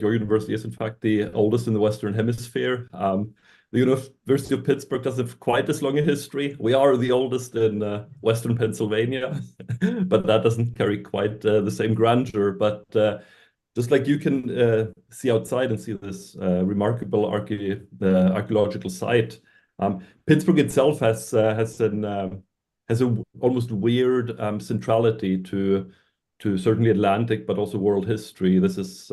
your university is in fact the oldest in the Western Hemisphere. The University of Pittsburgh doesn't have quite as long a history. We are the oldest in Western Pennsylvania, but that doesn't carry quite the same grandeur. But just like you can see outside and see this remarkable archaeological site, Pittsburgh itself has a almost weird centrality to certainly Atlantic, but also world history. This is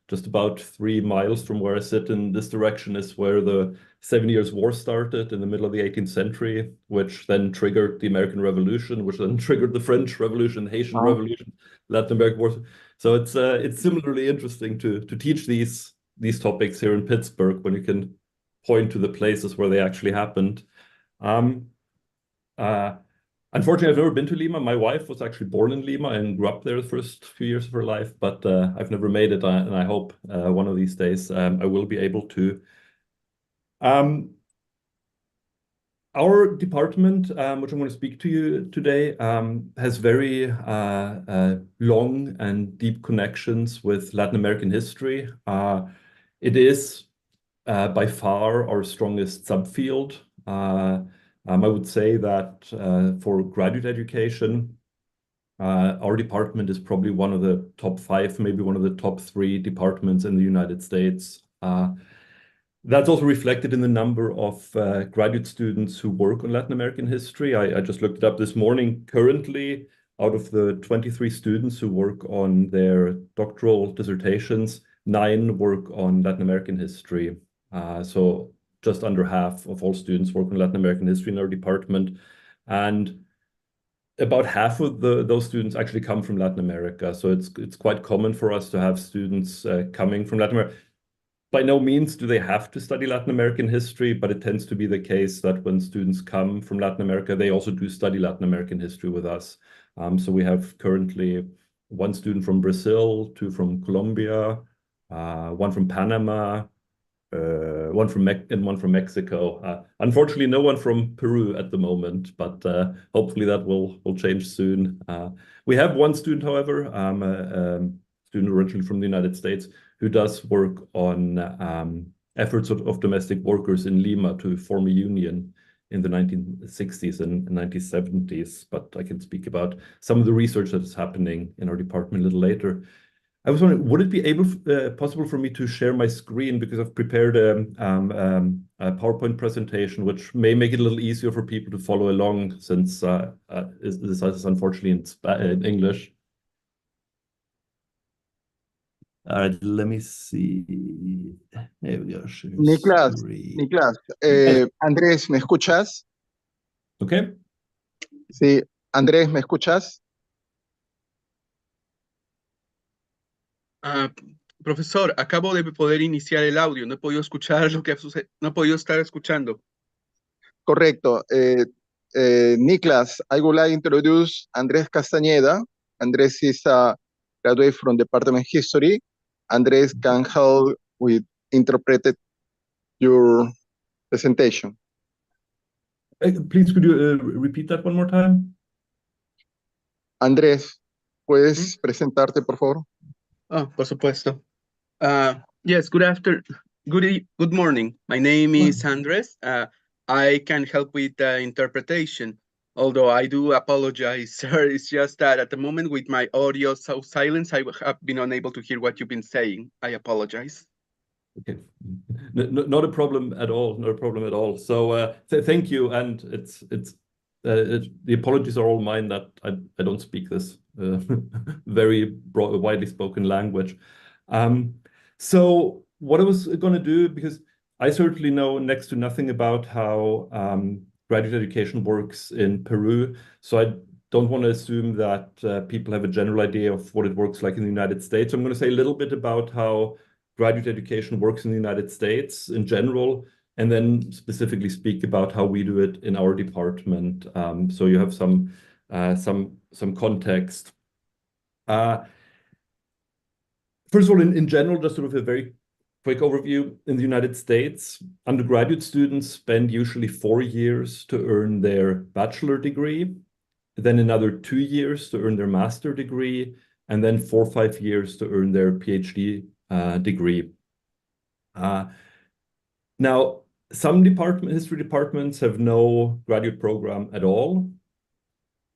just about 3 miles from where I sit in this direction is where the 7 Years' War started in the middle of the 18th century, which then triggered the American Revolution, which then triggered the French Revolution, Haitian Revolution, Latin American War. So it's similarly interesting to teach these topics here in Pittsburgh when you can point to the places where they actually happened. Unfortunately, I've never been to Lima. My wife was actually born in Lima and grew up there the first few years of her life, but I've never made it, and I hope one of these days I will be able to. Our department, which I'm going to speak to you today, has very long and deep connections with Latin American history. It is by far our strongest subfield. I would say that for graduate education, our department is probably one of the top 5, maybe one of the top 3 departments in the United States. That's also reflected in the number of graduate students who work on Latin American history. I just looked it up this morning. Currently, out of the 23 students who work on their doctoral dissertations, 9 work on Latin American history. So just under half of all students work on Latin American history in our department. And about half of those students actually come from Latin America. So it's quite common for us to have students coming from Latin America. By no means do they have to study Latin American history, but it tends to be the case that when students come from Latin America, they also do study Latin American history with us. So we have currently 1 student from Brazil, 2 from Colombia, 1 from Panama, 1 from Mexico. Unfortunately, no one from Peru at the moment, but hopefully that will change soon. We have 1 student, however, a student originally from the United States, who does work on efforts of domestic workers in Lima to form a union in the 1960s and 1970s. But I can speak about some of the research that is happening in our department a little later. I was wondering, would it be possible for me to share my screen, because I've prepared a PowerPoint presentation, which may make it a little easier for people to follow along, since this is unfortunately in English. All right, let me see. There we go. Niklas, Andrés, ¿me escuchas? Okay. Sí, Andrés, ¿me escuchas? Profesor, acabo de poder iniciar el audio. No he podido escuchar lo que sucede, no he podido estar escuchando. Correcto. Niklas, I would like to introduce Andrés Castañeda. Andrés is a graduate from Department History. Andrés can help with interpreting your presentation. Please, could you repeat that one more time? Andrés, ¿puedes presentarte, por favor? Por supuesto. Yes, good morning. My name is Andres. I can help with interpretation, although I do apologize, sir. It's just that at the moment with my audio so silent, I have been unable to hear what you've been saying. I apologize. Okay, not a problem at all. Not a problem at all. So thank you, and the apologies are all mine that I don't speak this very widely spoken language. So what I was going to do, because I certainly know next to nothing about how graduate education works in Peru, so I don't want to assume that people have a general idea of what it works like in the United States. So I'm going to say a little bit about how graduate education works in the United States in general, and then specifically speak about how we do it in our department. So you have some context. First of all, in general, just sort of a very quick overview. In the United States, undergraduate students spend usually 4 years to earn their bachelor degree, then another 2 years to earn their master degree, and then 4 or 5 years to earn their PhD degree. Now, some history departments have no graduate program at all.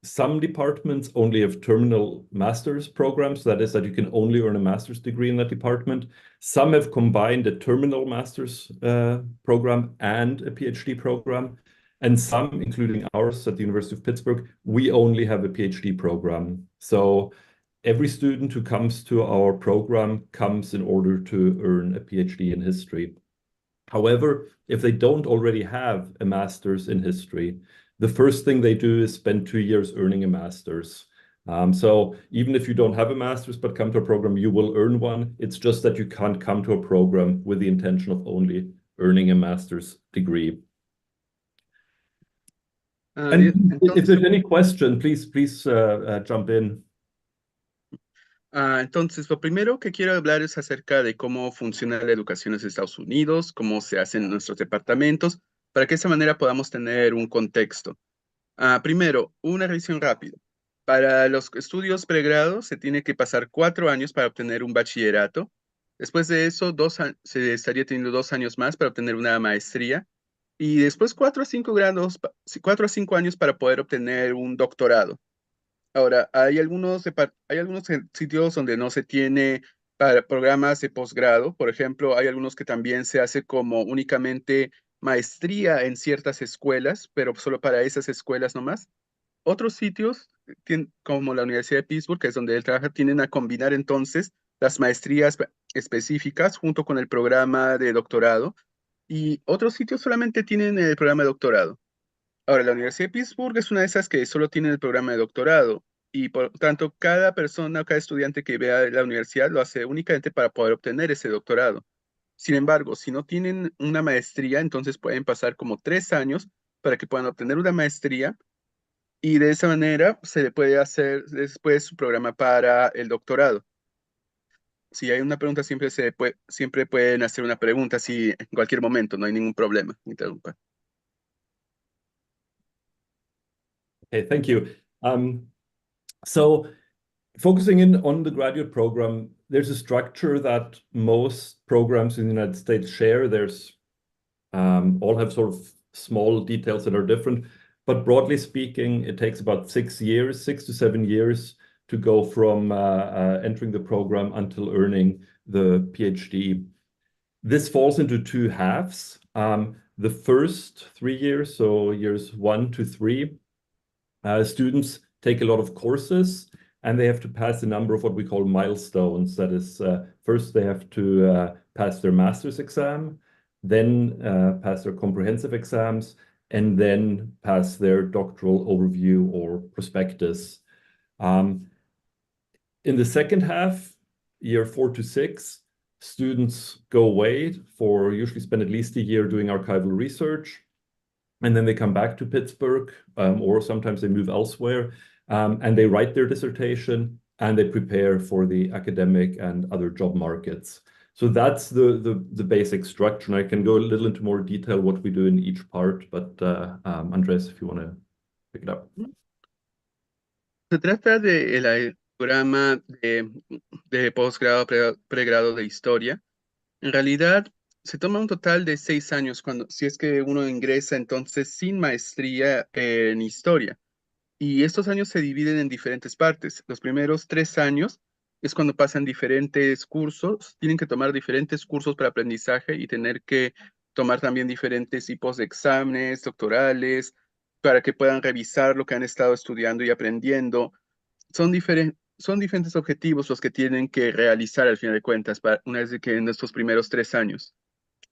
Some departments only have terminal master's programs. That is, that you can only earn a master's degree in that department. Some have combined a terminal master's program and a PhD program. And some, including ours at the University of Pittsburgh, we only have a PhD program. So every student who comes to our program comes in order to earn a PhD in history. However, if they don't already have a master's in history, the first thing they do is spend 2 years earning a master's. So even if you don't have a master's but come to a program, you will earn one. It's just that you can't come to a program with the intention of only earning a master's degree. And if there's any question, please jump in. Entonces, lo primero que quiero hablar es acerca de cómo funciona la educación en Estados Unidos, cómo se hacen nuestros departamentos, para que de esa manera podamos tener un contexto. Primero, una revisión rápida. Para los estudios pregrados se tiene que pasar 4 años para obtener un bachillerato. Después de eso, se estaría teniendo 2 años más para obtener una maestría. Y después 4 a 5 años para poder obtener un doctorado. Ahora, hay algunos sitios donde no se tiene para programas de posgrado. Por ejemplo, hay algunos que también se hace como únicamente maestría en ciertas escuelas, pero solo para esas escuelas nomás. Otros sitios, como la Universidad de Pittsburgh, que es donde él trabaja, tienden a combinar entonces las maestrías específicas junto con el programa de doctorado. Y otros sitios solamente tienen el programa de doctorado. Ahora, la Universidad de Pittsburgh es una de esas que solo tiene el programa de doctorado y por tanto cada persona o cada estudiante que vea la universidad lo hace únicamente para poder obtener ese doctorado. Sin embargo, si no tienen una maestría, entonces pueden pasar como 3 años para que puedan obtener una maestría y de esa manera se le puede hacer después su programa para el doctorado. Si hay una pregunta, siempre pueden hacer una pregunta así en cualquier momento, no hay ningún problema. Interrumpa. Okay, thank you. So focusing in on the graduate program, there's a structure that most programs in the United States share. There's all have sort of small details that are different, but broadly speaking, it takes about 6 years, 6 to 7 years to go from entering the program until earning the PhD. This falls into 2 halves. The first 3 years, so years 1 to 3, students take a lot of courses and they have to pass a number of what we call milestones. That is, first they have to pass their master's exam, then pass their comprehensive exams, and then pass their doctoral overview or prospectus. In the second half, year 4 to 6, students go away usually spend at least a year doing archival research. And then they come back to Pittsburgh, or sometimes they move elsewhere, and they write their dissertation and they prepare for the academic and other job markets. So that's the basic structure. And I can go a little into more detail what we do in each part, but Andres, if you want to pick it up. Se trata del programa de posgrado, pregrado de historia. En realidad, se toma un total de 6 años si es que uno ingresa entonces sin maestría en historia. Y estos años se dividen en diferentes partes. Los primeros 3 años es cuando pasan diferentes cursos, tienen que tomar diferentes cursos para aprendizaje y tener que tomar también diferentes tipos de exámenes doctorales para que puedan revisar lo que han estado estudiando y aprendiendo. Son diferentes objetivos los que tienen que realizar al final de cuentas una vez que en estos primeros 3 años.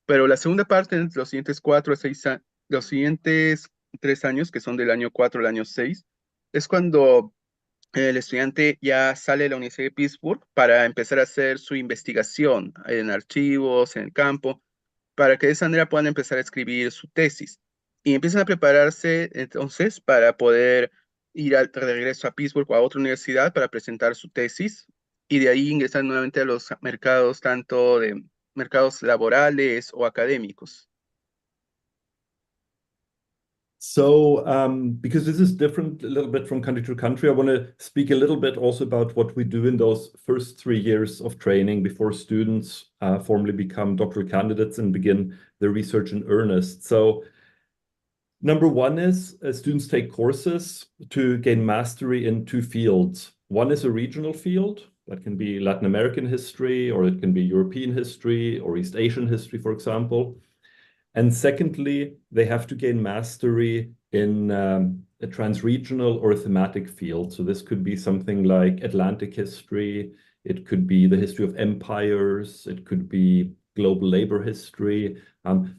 Pero la segunda parte, los siguientes 3 años, que son del año 4 al año 6, es cuando el estudiante ya sale de la Universidad de Pittsburgh para empezar a hacer su investigación en archivos, en el campo, para que de esa manera puedan empezar a escribir su tesis. Y empiezan a prepararse entonces para poder ir de regreso a Pittsburgh o a otra universidad para presentar su tesis y de ahí ingresar nuevamente a los mercados, tanto de mercados laborales o académicos. So, because this is different a little bit from country to country, I want to speak a little bit also about what we do in those first 3 years of training before students formally become doctoral candidates and begin their research in earnest. So, number one is students take courses to gain mastery in 2 fields. One is a regional field. That can be Latin American history, or it can be European history, or East Asian history, for example. And secondly, they have to gain mastery in a transregional or a thematic field. So this could be something like Atlantic history. It could be the history of empires. It could be global labor history,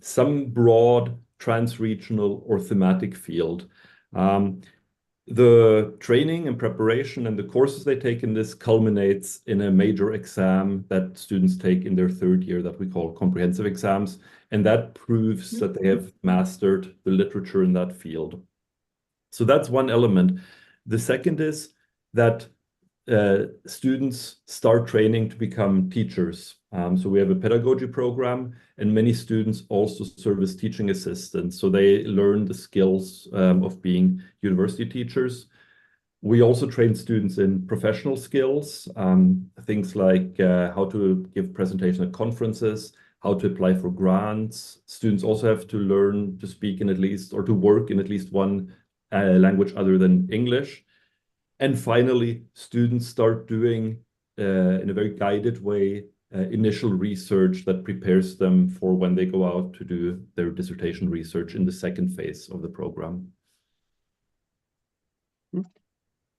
some broad transregional or thematic field. The training and preparation and the courses they take in this culminates in a major exam that students take in their 3rd year that we call comprehensive exams. And that proves that they have mastered the literature in that field. So that's one element. The second is that students start training to become teachers. So we have a pedagogy program, and many students also serve as teaching assistants. So they learn the skills of being university teachers. We also train students in professional skills, things like how to give presentations at conferences, how to apply for grants. Students also have to learn to speak in at least, or to work in at least one language other than English. And finally, students start doing, in a very guided way, initial research that prepares them for when they go out to do their dissertation research in the 2nd phase of the program.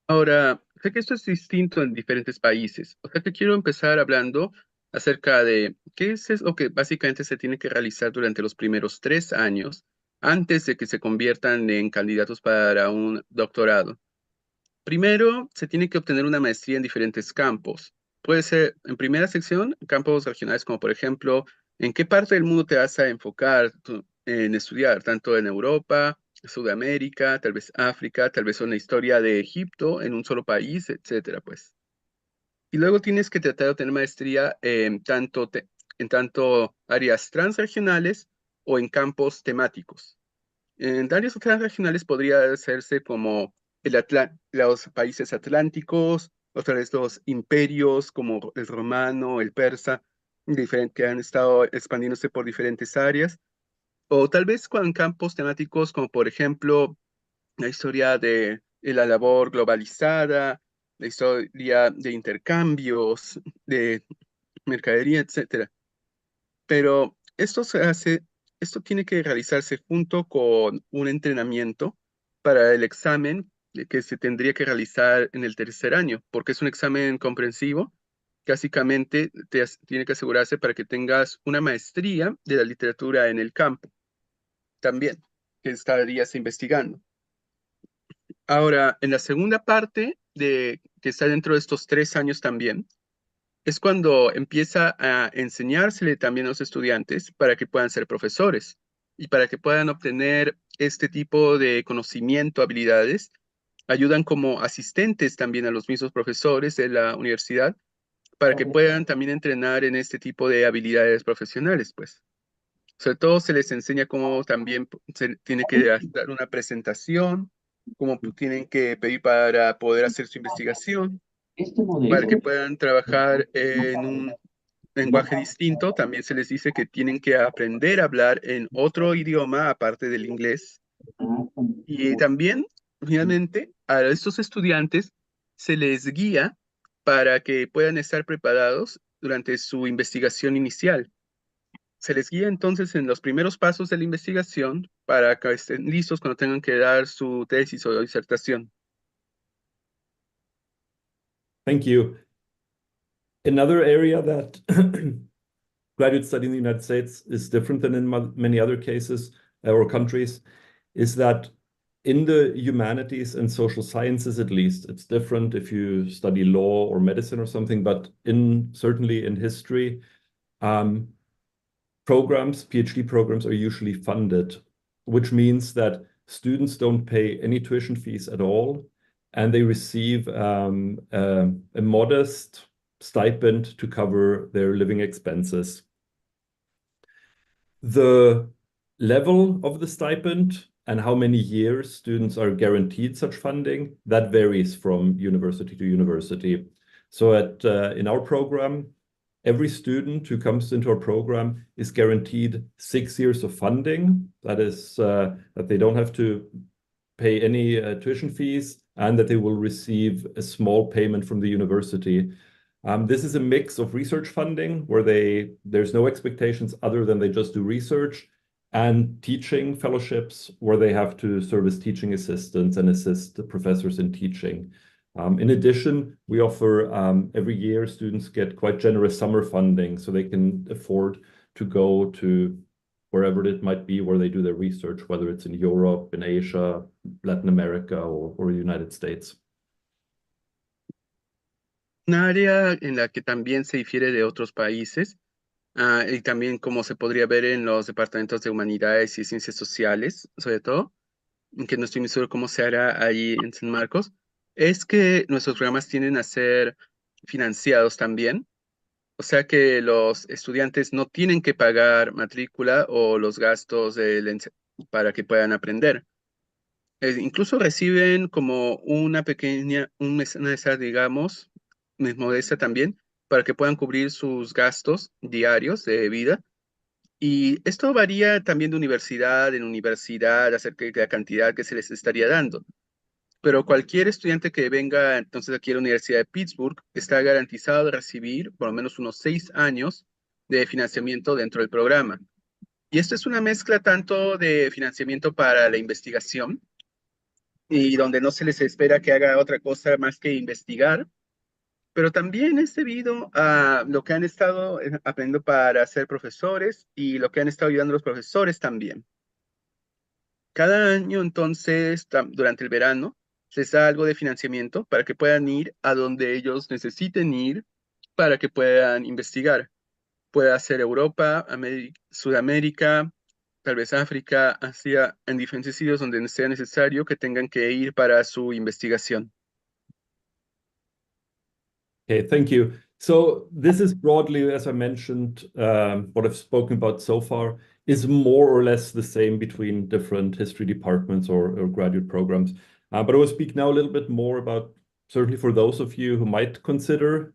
Ahora, sé que esto es distinto en diferentes países. O sea que quiero empezar hablando acerca de qué es lo que básicamente se tiene que realizar durante los primeros 3 años antes de que se conviertan en candidatos para un doctorado. Primero, se tiene que obtener una maestría en diferentes campos. Puede ser, en primera sección, campos regionales como, por ejemplo, en qué parte del mundo te vas a enfocar en estudiar, tanto en Europa, Sudamérica, tal vez África, tal vez una historia de Egipto en un solo país, etcétera, pues. Y luego tienes que tratar de obtener maestría en tanto áreas transregionales o en campos temáticos. En áreas transregionales podría hacerse como los países atlánticos, otra vez los imperios como el romano, el persa, que han estado expandiéndose por diferentes áreas, o tal vez con campos temáticos como por ejemplo la historia de la labor globalizada, la historia de intercambios, de mercadería, etcétera. Pero esto tiene que realizarse junto con un entrenamiento para el examen que se tendría que realizar en el 3er año, porque es un examen comprensivo. Básicamente tiene que asegurarse para que tengas una maestría de la literatura en el campo, también, que estarías investigando. Ahora, en la segunda parte que está dentro de estos 3 años también, es cuando empieza a enseñársele también a los estudiantes para que puedan ser profesores y para que puedan obtener este tipo de conocimiento, habilidades. Ayudan como asistentes también a los mismos profesores de la universidad para que puedan también entrenar en este tipo de habilidades profesionales, pues. Sobre todo se les enseña cómo también se tiene que dar una presentación, cómo tienen que pedir para poder hacer su investigación, para que puedan trabajar en un lenguaje distinto. También se les dice que tienen que aprender a hablar en otro idioma aparte del inglés. Y también, finalmente, a estos estudiantes se les guía para que puedan estar preparados durante su investigación inicial. Se les guía entonces en los primeros pasos de la investigación para que estén listos cuando tengan que dar su tesis o disertación. Thank you. Another area that graduate study in the United States is different than in many other cases or countries is that in the humanities and social sciences, at least, it's different if you study law or medicine or something, but certainly in history, PhD programs are usually funded, which means that students don't pay any tuition fees at all, and they receive a modest stipend to cover their living expenses. The level of the stipend and how many years students are guaranteed such funding, that varies from university to university. So in our program, every student who comes into our program is guaranteed 6 years of funding. That is that they don't have to pay any tuition fees, and that they will receive a small payment from the university. This is a mix of research funding, where there's no expectations other than they just do research, and teaching fellowships, where they have to serve as teaching assistants and assist the professors in teaching. In addition, we offer every year students get quite generous summer funding, so they can afford to go to wherever it might be where they do their research, whether it's in Europe, in Asia, Latin America, or the United States. Una área en la que también se difiere de otros países, y también como se podría ver en los departamentos de humanidades y ciencias sociales, sobre todo, que no estoy muy seguro cómo se hará allí en San Marcos, es que nuestros programas tienden a ser financiados también. O sea que los estudiantes no tienen que pagar matrícula o los gastos para que puedan aprender. Incluso reciben como una mesa, digamos, modesta también, para que puedan cubrir sus gastos diarios de vida. Y esto varía también de universidad en universidad acerca de la cantidad que se les estaría dando. Pero cualquier estudiante que venga entonces aquí a la Universidad de Pittsburgh está garantizado de recibir por lo menos unos 6 años de financiamiento dentro del programa. Y esto es una mezcla tanto de financiamiento para la investigación, y donde no se les espera que haga otra cosa más que investigar, pero también es debido a lo que han estado aprendiendo para ser profesores y lo que han estado ayudando a los profesores también. Cada año, entonces, durante el verano, les da algo de financiamiento para que puedan ir a donde ellos necesiten ir para que puedan investigar. Puede ser Europa, Sudamérica, tal vez África, Asia, en diferentes sitios donde sea necesario que tengan que ir para su investigación. Okay, thank you. So this is broadly, as I mentioned, what I've spoken about so far is more or less the same between different history departments or graduate programs. But I will speak now a little bit more about, certainly for those of you who might consider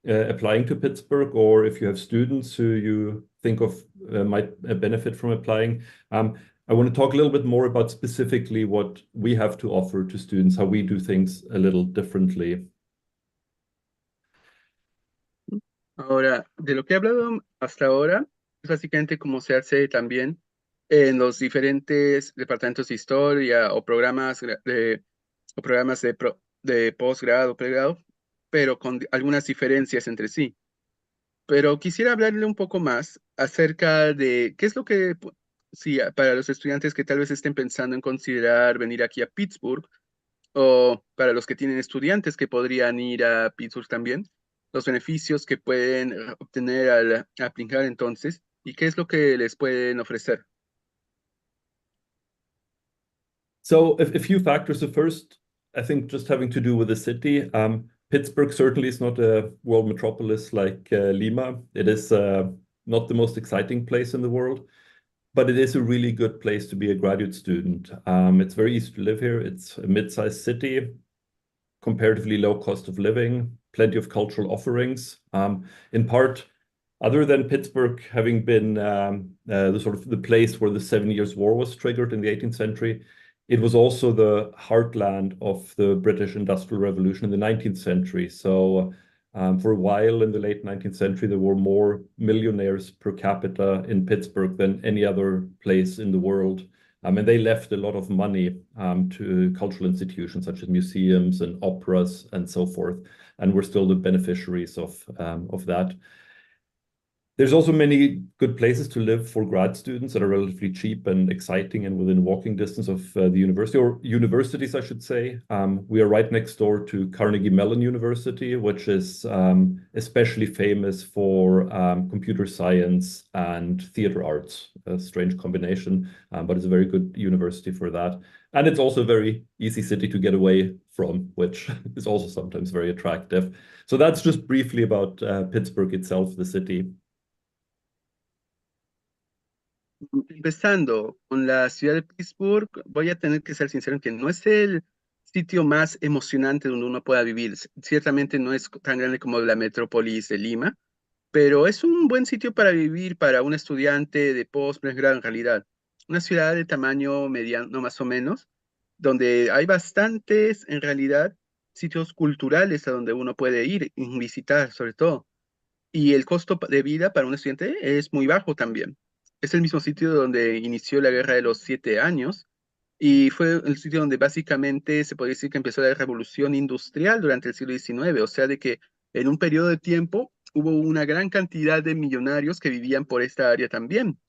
applying to Pittsburgh, or if you have students who you think of might benefit from applying. I want to talk a little bit more about specifically what we have to offer to students, how we do things a little differently. Ahora, de lo que he hablado hasta ahora, es básicamente cómo se hace también en los diferentes departamentos de historia o programas de postgrado, pregrado, pero con algunas diferencias entre sí. Pero quisiera hablarle un poco más acerca de qué es lo que, sí, para los estudiantes que tal vez estén pensando en considerar venir aquí a Pittsburgh, o para los que tienen estudiantes que podrían ir a Pittsburgh también, los beneficios que pueden obtener al aplicar entonces, y qué es lo que les pueden ofrecer. So a few factors. The first, I think, just having to do with the city. Pittsburgh certainly is not a world metropolis like Lima. It is not the most exciting place in the world, but it is a really good place to be a graduate student. It's very easy to live here. It's a mid-sized city, comparatively low cost of living, plenty of cultural offerings. In part, other than Pittsburgh having been the place where the 7 Years' War was triggered in the 18th century, it was also the heartland of the British Industrial Revolution in the 19th century. So for a while in the late 19th century, there were more millionaires per capita in Pittsburgh than any other place in the world. And they left a lot of money to cultural institutions such as museums and operas and so forth. And we're still the beneficiaries of that. There's also many good places to live for grad students that are relatively cheap and exciting and within walking distance of the university, or universities, I should say. We are right next door to Carnegie Mellon University, which is especially famous for computer science and theater arts, a strange combination, but it's a very good university for that. And it's also a very easy city to get away from, which is also sometimes very attractive. So that's just briefly about Pittsburgh itself, the city. Empezando con la ciudad de Pittsburgh, voy a tener que ser sincero en que no es el sitio más emocionante donde uno pueda vivir. Ciertamente no es tan grande como la metrópolis de Lima, pero es un buen sitio para vivir para un estudiante de postgrado en realidad. Una ciudad de tamaño mediano más o menos, donde hay bastantes en realidad sitios culturales a donde uno puede ir y visitar sobre todo. Y el costo de vida para un estudiante es muy bajo también. Es el mismo sitio donde inició la Guerra de los 7 años y fue el sitio donde básicamente se podría decir que empezó la revolución industrial durante el siglo XIX, o sea, de que en un periodo de tiempo hubo una gran cantidad de millonarios que vivían por esta área también.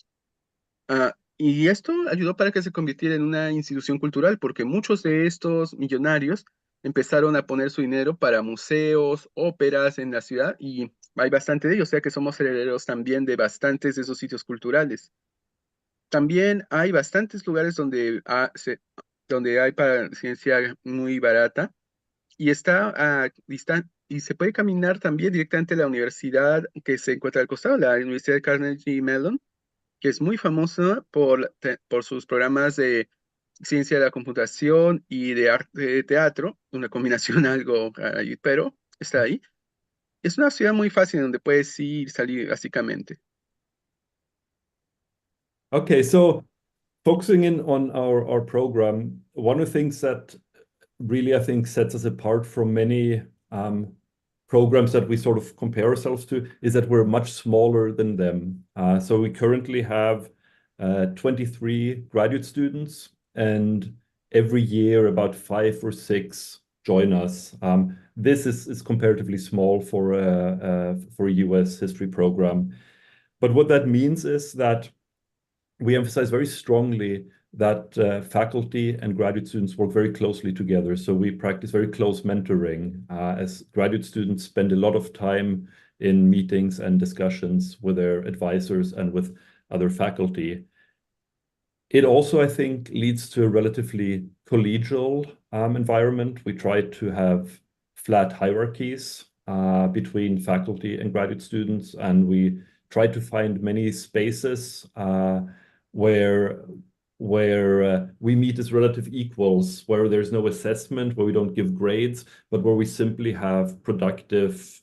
Y esto ayudó para que se convirtiera en una institución cultural, porque muchos de estos millonarios empezaron a poner su dinero para museos, óperas en la ciudad, y hay bastante de ellos, o sea que somos herederos también de bastantes de esos sitios culturales. También hay bastantes lugares donde hay para ciencia muy barata, y está y se puede caminar también directamente a la universidad que se encuentra al costado, la Universidad de Carnegie Mellon, que es muy famosa por sus programas de ciencia de la computación y de arte de teatro, una combinación algo ahí, pero está ahí. Es una ciudad muy fácil donde puedes ir, salir básicamente. Okay, so focusing in on our program, one of the things that really I think sets us apart from many programs that we sort of compare ourselves to is that we're much smaller than them. So we currently have 23 graduate students, and every year about 5 or 6 join us. This is comparatively small for a US history program. But what that means is that we emphasize very strongly that faculty and graduate students work very closely together. So we practice very close mentoring as graduate students spend a lot of time in meetings and discussions with their advisors and with other faculty. It also, I think, leads to a relatively collegial environment. We try to have flat hierarchies between faculty and graduate students, and we try to find many spaces where we meet as relative equals, where there's no assessment, where we don't give grades, but where we simply have productive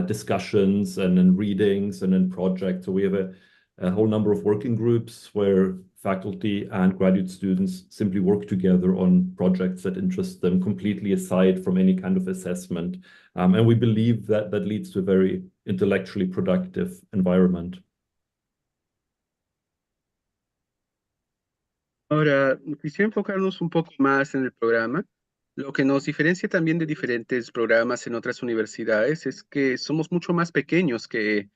discussions and then readings and then projects. So we have a whole number of working groups where faculty and graduate students simply work together on projects that interest them completely aside from any kind of assessment. And we believe that that leads to a very intellectually productive environment. Ahora, quisiera enfocarnos un poco más en el programa. Lo que nos diferencia también de diferentes programas en otras universidades es que somos mucho más pequeños que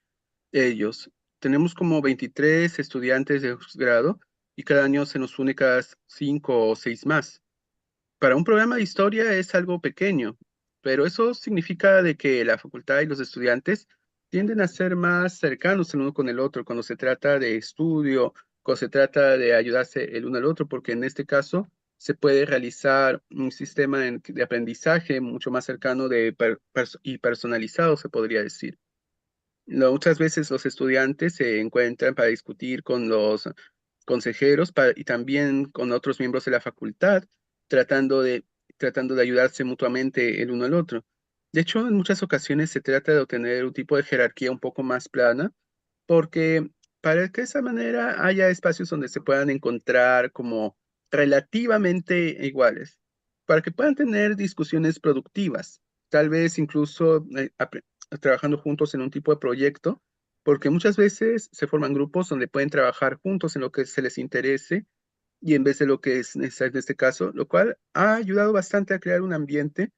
ellos. Tenemos como 23 estudiantes de grado y cada año se nos une cada 5 o 6 más. Para un programa de historia es algo pequeño, pero eso significa de que la facultad y los estudiantes tienden a ser más cercanos el uno con el otro cuando se trata de estudio, cuando se trata de ayudarse el uno al otro, porque en este caso se puede realizar un sistema de aprendizaje mucho más cercano y personalizado, se podría decir. Muchas veces los estudiantes se encuentran para discutir con los consejeros y también con otros miembros de la facultad, tratando de, tratando de ayudarse mutuamente el uno al otro. De hecho, en muchas ocasiones se trata de obtener un tipo de jerarquía un poco más plana, porque para que de esa manera haya espacios donde se puedan encontrar como relativamente iguales, para que puedan tener discusiones productivas, tal vez incluso trabajando juntos en un tipo de proyecto, porque muchas veces se forman grupos donde pueden trabajar juntos en lo que se les interese y en vez de lo que es necesario en este caso, lo cual ha ayudado bastante a crear un ambiente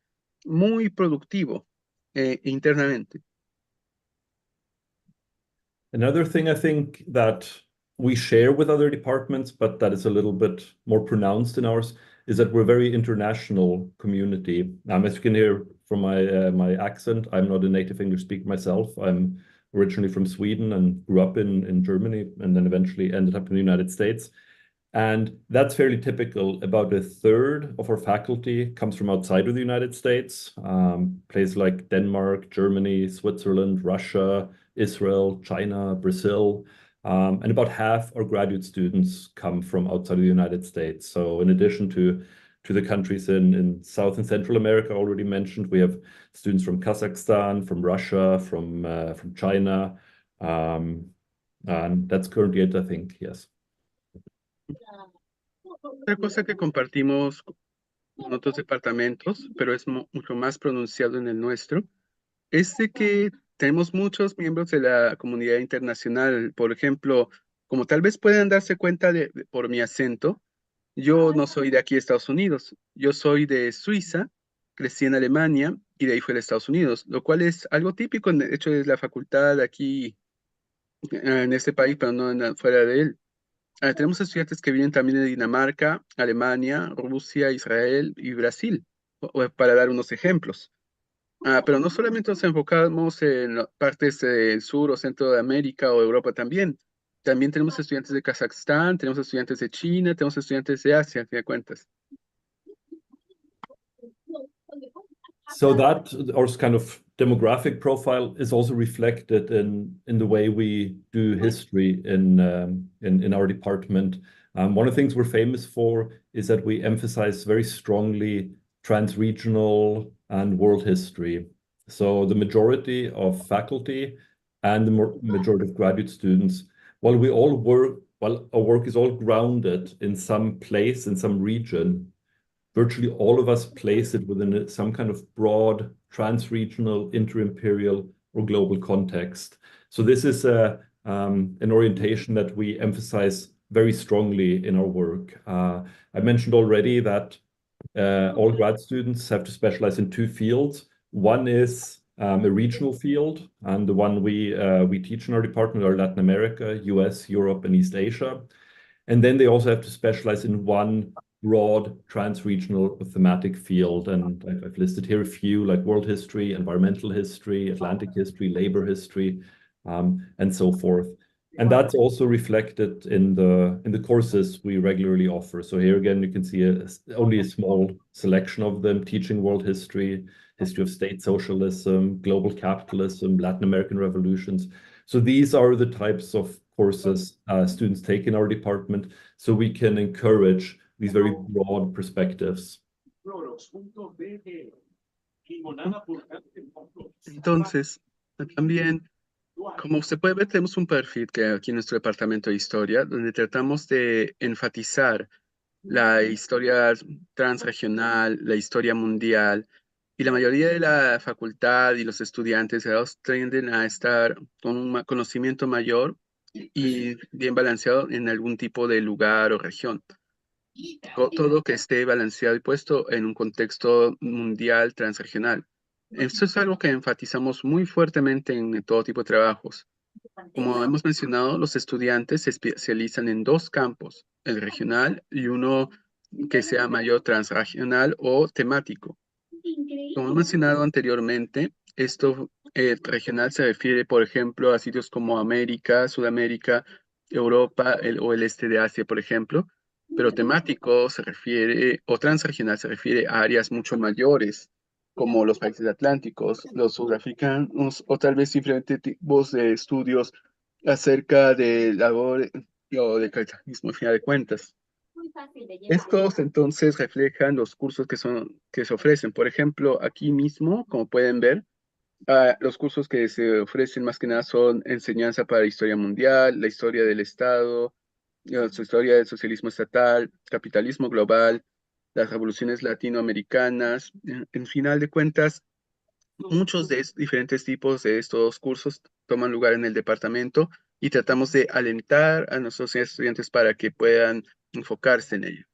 muy productivo internamente. Another thing I think that we share with other departments, but that is a little bit more pronounced in ours, is that we're a very international community. As you can hear from my accent, I'm not a native English speaker myself. I'm originally from Sweden and grew up in Germany and then eventually ended up in the United States. And that's fairly typical. About a third of our faculty comes from outside of the United States, places like Denmark, Germany, Switzerland, Russia, Israel, China, Brazil. And about half our graduate students come from outside of the United States. So in addition to the countries in South and Central America already mentioned, we have students from Kazakhstan, from Russia, from China, and that's currently it, I think, yes. Otra cosa que compartimos con otros departamentos, pero es mucho más pronunciado en el nuestro, es de que tenemos muchos miembros de la comunidad internacional. Por ejemplo, como tal vez puedan darse cuenta por mi acento, yo no soy de aquí de Estados Unidos, yo soy de Suiza, crecí en Alemania y de ahí fui a Estados Unidos, lo cual es algo típico, de hecho, es la facultad aquí en este país, pero no fuera de él. Tenemos estudiantes que vienen también de Dinamarca, Alemania, Rusia, Israel y Brasil, para dar unos ejemplos. Pero no solamente nos enfocamos en partes del sur o centro de América o Europa también. También tenemos estudiantes de Kazajstán, tenemos estudiantes de China, tenemos estudiantes de Asia, a fin de cuentas. So that our kind of demographic profile is also reflected in the way we do history in our department. One of the things we're famous for is that we emphasize very strongly trans-regional and world history. So the majority of faculty and the majority of graduate students, while our work is all grounded in some place, in some region, virtually all of us place it within some kind of broad trans-regional, inter-imperial, or global context. So this is an orientation that we emphasize very strongly in our work. I mentioned already that all grad students have to specialize in two fields. One is a regional field, and the one we teach in our department are Latin America, US, Europe, and East Asia. And then they also have to specialize in one broad trans-regional thematic field. And I've listed here a few, like world history, environmental history, Atlantic history, labor history, and so forth. And that's also reflected in the courses we regularly offer. So here again, you can see only a small selection of them: teaching world history, history of state socialism, global capitalism, Latin American revolutions. So these are the types of courses students take in our department, so we can encourage these very broad perspectives. Entonces, también, como se puede ver, tenemos un perfil que aquí en nuestro departamento de historia, donde tratamos de enfatizar la historia transregional, la historia mundial, y la mayoría de la facultad y los estudiantes tienden a estar con un conocimiento mayor y bien balanceado en algún tipo de lugar o región. Todo que esté balanceado y puesto en un contexto mundial transregional. Esto es algo que enfatizamos muy fuertemente en todo tipo de trabajos. Como hemos mencionado, los estudiantes se especializan en dos campos, el regional y uno que sea mayor transregional o temático. Como he mencionado anteriormente, esto regional se refiere, por ejemplo, a sitios como América, Sudamérica, Europa o el este de Asia, por ejemplo, pero temático se refiere, o transregional se refiere a áreas mucho mayores, como los países atlánticos, los sudafricanos, o tal vez simplemente tipos de estudios acerca de labor o de capitalismo, al final de cuentas. Estos entonces reflejan los cursos que se ofrecen. Por ejemplo, aquí mismo, como pueden ver, los cursos que se ofrecen más que nada son enseñanza para la historia mundial, la historia del Estado, la historia del socialismo estatal, capitalismo global, las revoluciones latinoamericanas. En final de cuentas, muchos de diferentes tipos de estos cursos toman lugar en el departamento y tratamos de alentar a nuestros estudiantes para que puedan enfocarse en ello.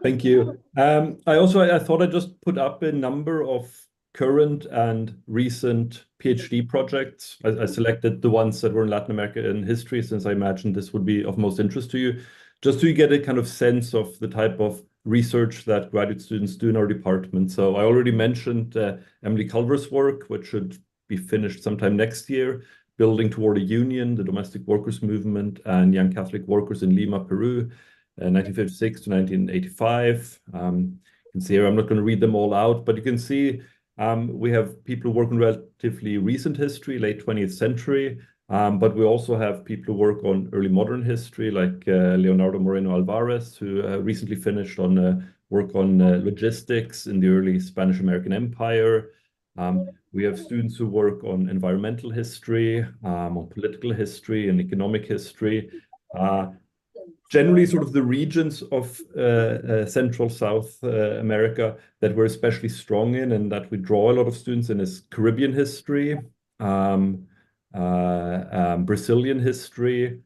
Thank you. I thought I'd just put up a number of current and recent PhD projects. I selected the ones that were in Latin America in history, since I imagined this would be of most interest to you, just to get a kind of sense of the type of research that graduate students do in our department. So I already mentioned Emily Culver's work, which should be finished sometime next year, Building Toward a Union, the Domestic Workers Movement and Young Catholic Workers in Lima, Peru, 1956 to 1985. You can see here, I'm not going to read them all out, but you can see We have people who work on relatively recent history, late 20th century, but we also have people who work on early modern history, like Leonardo Moreno Alvarez, who recently finished on work on logistics in the early Spanish-American Empire. We have students who work on environmental history, on political history and economic history. Generally, sort of the regions of Central South America that we're especially strong in and that we draw a lot of students in is Caribbean history, Brazilian history,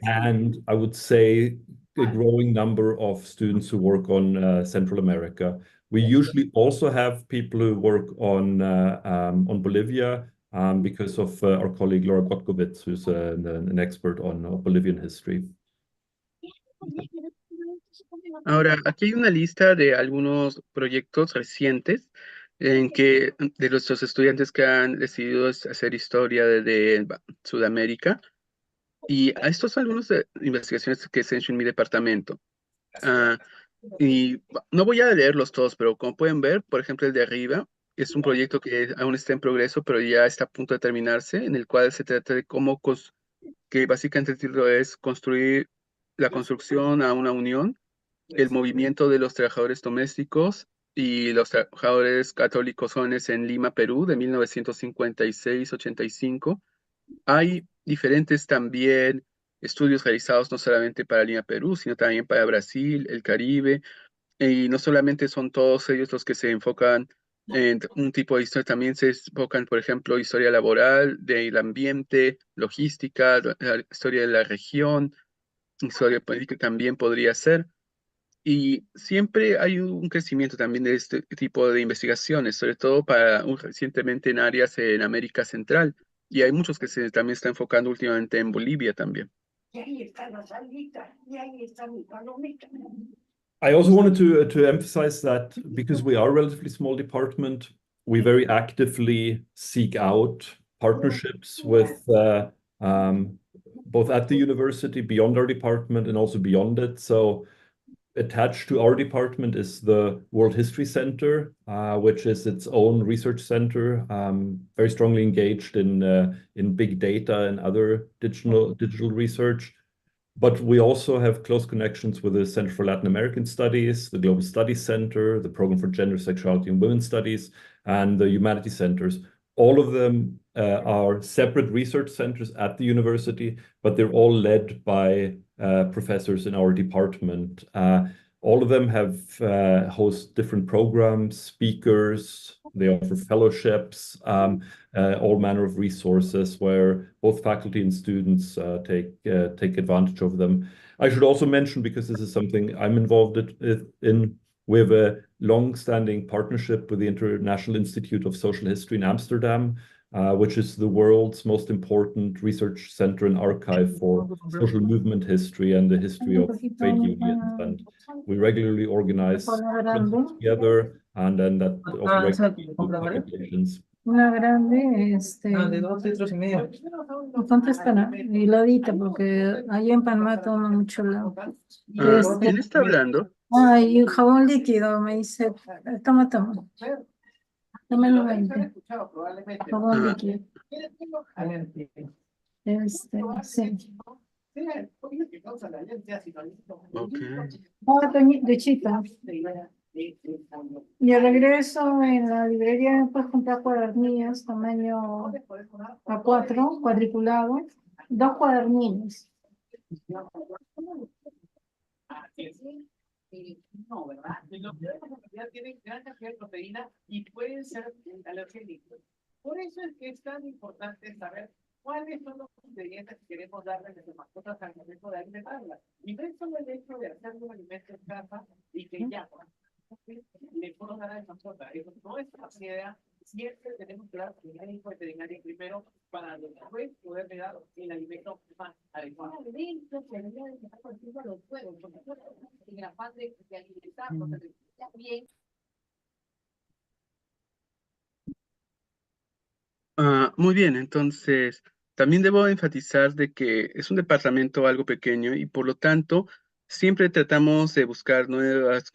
and I would say a growing number of students who work on Central America. We usually also have people who work on Bolivia because of our colleague Laura Gotkovitz, who's an expert on Bolivian history. Ahora, aquí hay una lista de algunos proyectos recientes en que de nuestros estudiantes que han decidido hacer historia de Sudamérica. Y estos son algunas investigaciones que se han hecho en mi departamento. Y no voy a leerlos todos, pero como pueden ver, por ejemplo, el de arriba es un proyecto que aún está en progreso, pero ya está a punto de terminarse, en el cual se trata de cómo, que básicamente el título es construir la construcción a una unión, el movimiento de los trabajadores domésticos y los trabajadores católicos jóvenes en Lima, Perú, de 1956-85. Hay diferentes también estudios realizados no solamente para Lima, Perú, sino también para Brasil, el Caribe, y no solamente son todos ellos los que se enfocan en un tipo de historia, también se enfocan, por ejemplo, historia laboral, del ambiente, logística, la historia de la región, historia política también podría ser. Y siempre hay un crecimiento también de este tipo de investigaciones, sobre todo recientemente en áreas en América Central. Y hay muchos que se también están enfocando últimamente en Bolivia también. I also wanted to emphasize that because we are a relatively small department, we very actively seek out partnerships with both at the university, beyond our department, and also beyond it. So attached to our department is the World History Center, which is its own research center, very strongly engaged in big data and other digital research. But we also have close connections with the Center for Latin American Studies, the Global Studies Center, the Program for Gender, Sexuality, and Women's Studies, and the Humanities Centers. All of them are separate research centers at the university, but they're all led by professors in our department. All of them have host different programs, speakers, they offer fellowships, all manner of resources where both faculty and students take advantage of them. I should also mention, because this is something I'm involved in, we have a long-standing partnership with the International Institute of Social History in Amsterdam, which is the world's most important research center and archive for social movement history and the history of trade unions. And we regularly organize conferences together, and then that also regularly do publications. Una grande, de 2 litros y medio. Contesta, y lo edita, porque ahí en Panamá toma mucho la... ¿Quién está hablando? Ay, jabón líquido, me dice, toma. Tómalo 20. Jabón líquido. Sí. De chita. Y al regreso en la librería puedes comprar cuadernillos tamaño A4, cuadriculado, 2 cuadernillos. No, ¿verdad? Tienen gran cantidad de proteína y pueden ser alergénicos. Por eso es que es tan importante saber cuáles son los ingredientes que queremos darle a nuestras mascotas al momento de alimentarlas. Y no es solo el hecho de hacer un alimento en casa y que ya le puedo dar a la mascota. Eso no es una idea. Siempre tenemos que dar el médico veterinario primero para después poderle dar el alimento más adecuado. El alimento se debería dejar contigo a los huevos, porque en el afán de alimentarnos, bien. Muy bien, entonces también debo enfatizar de que es un departamento algo pequeño y por lo tanto siempre tratamos de buscar nuevas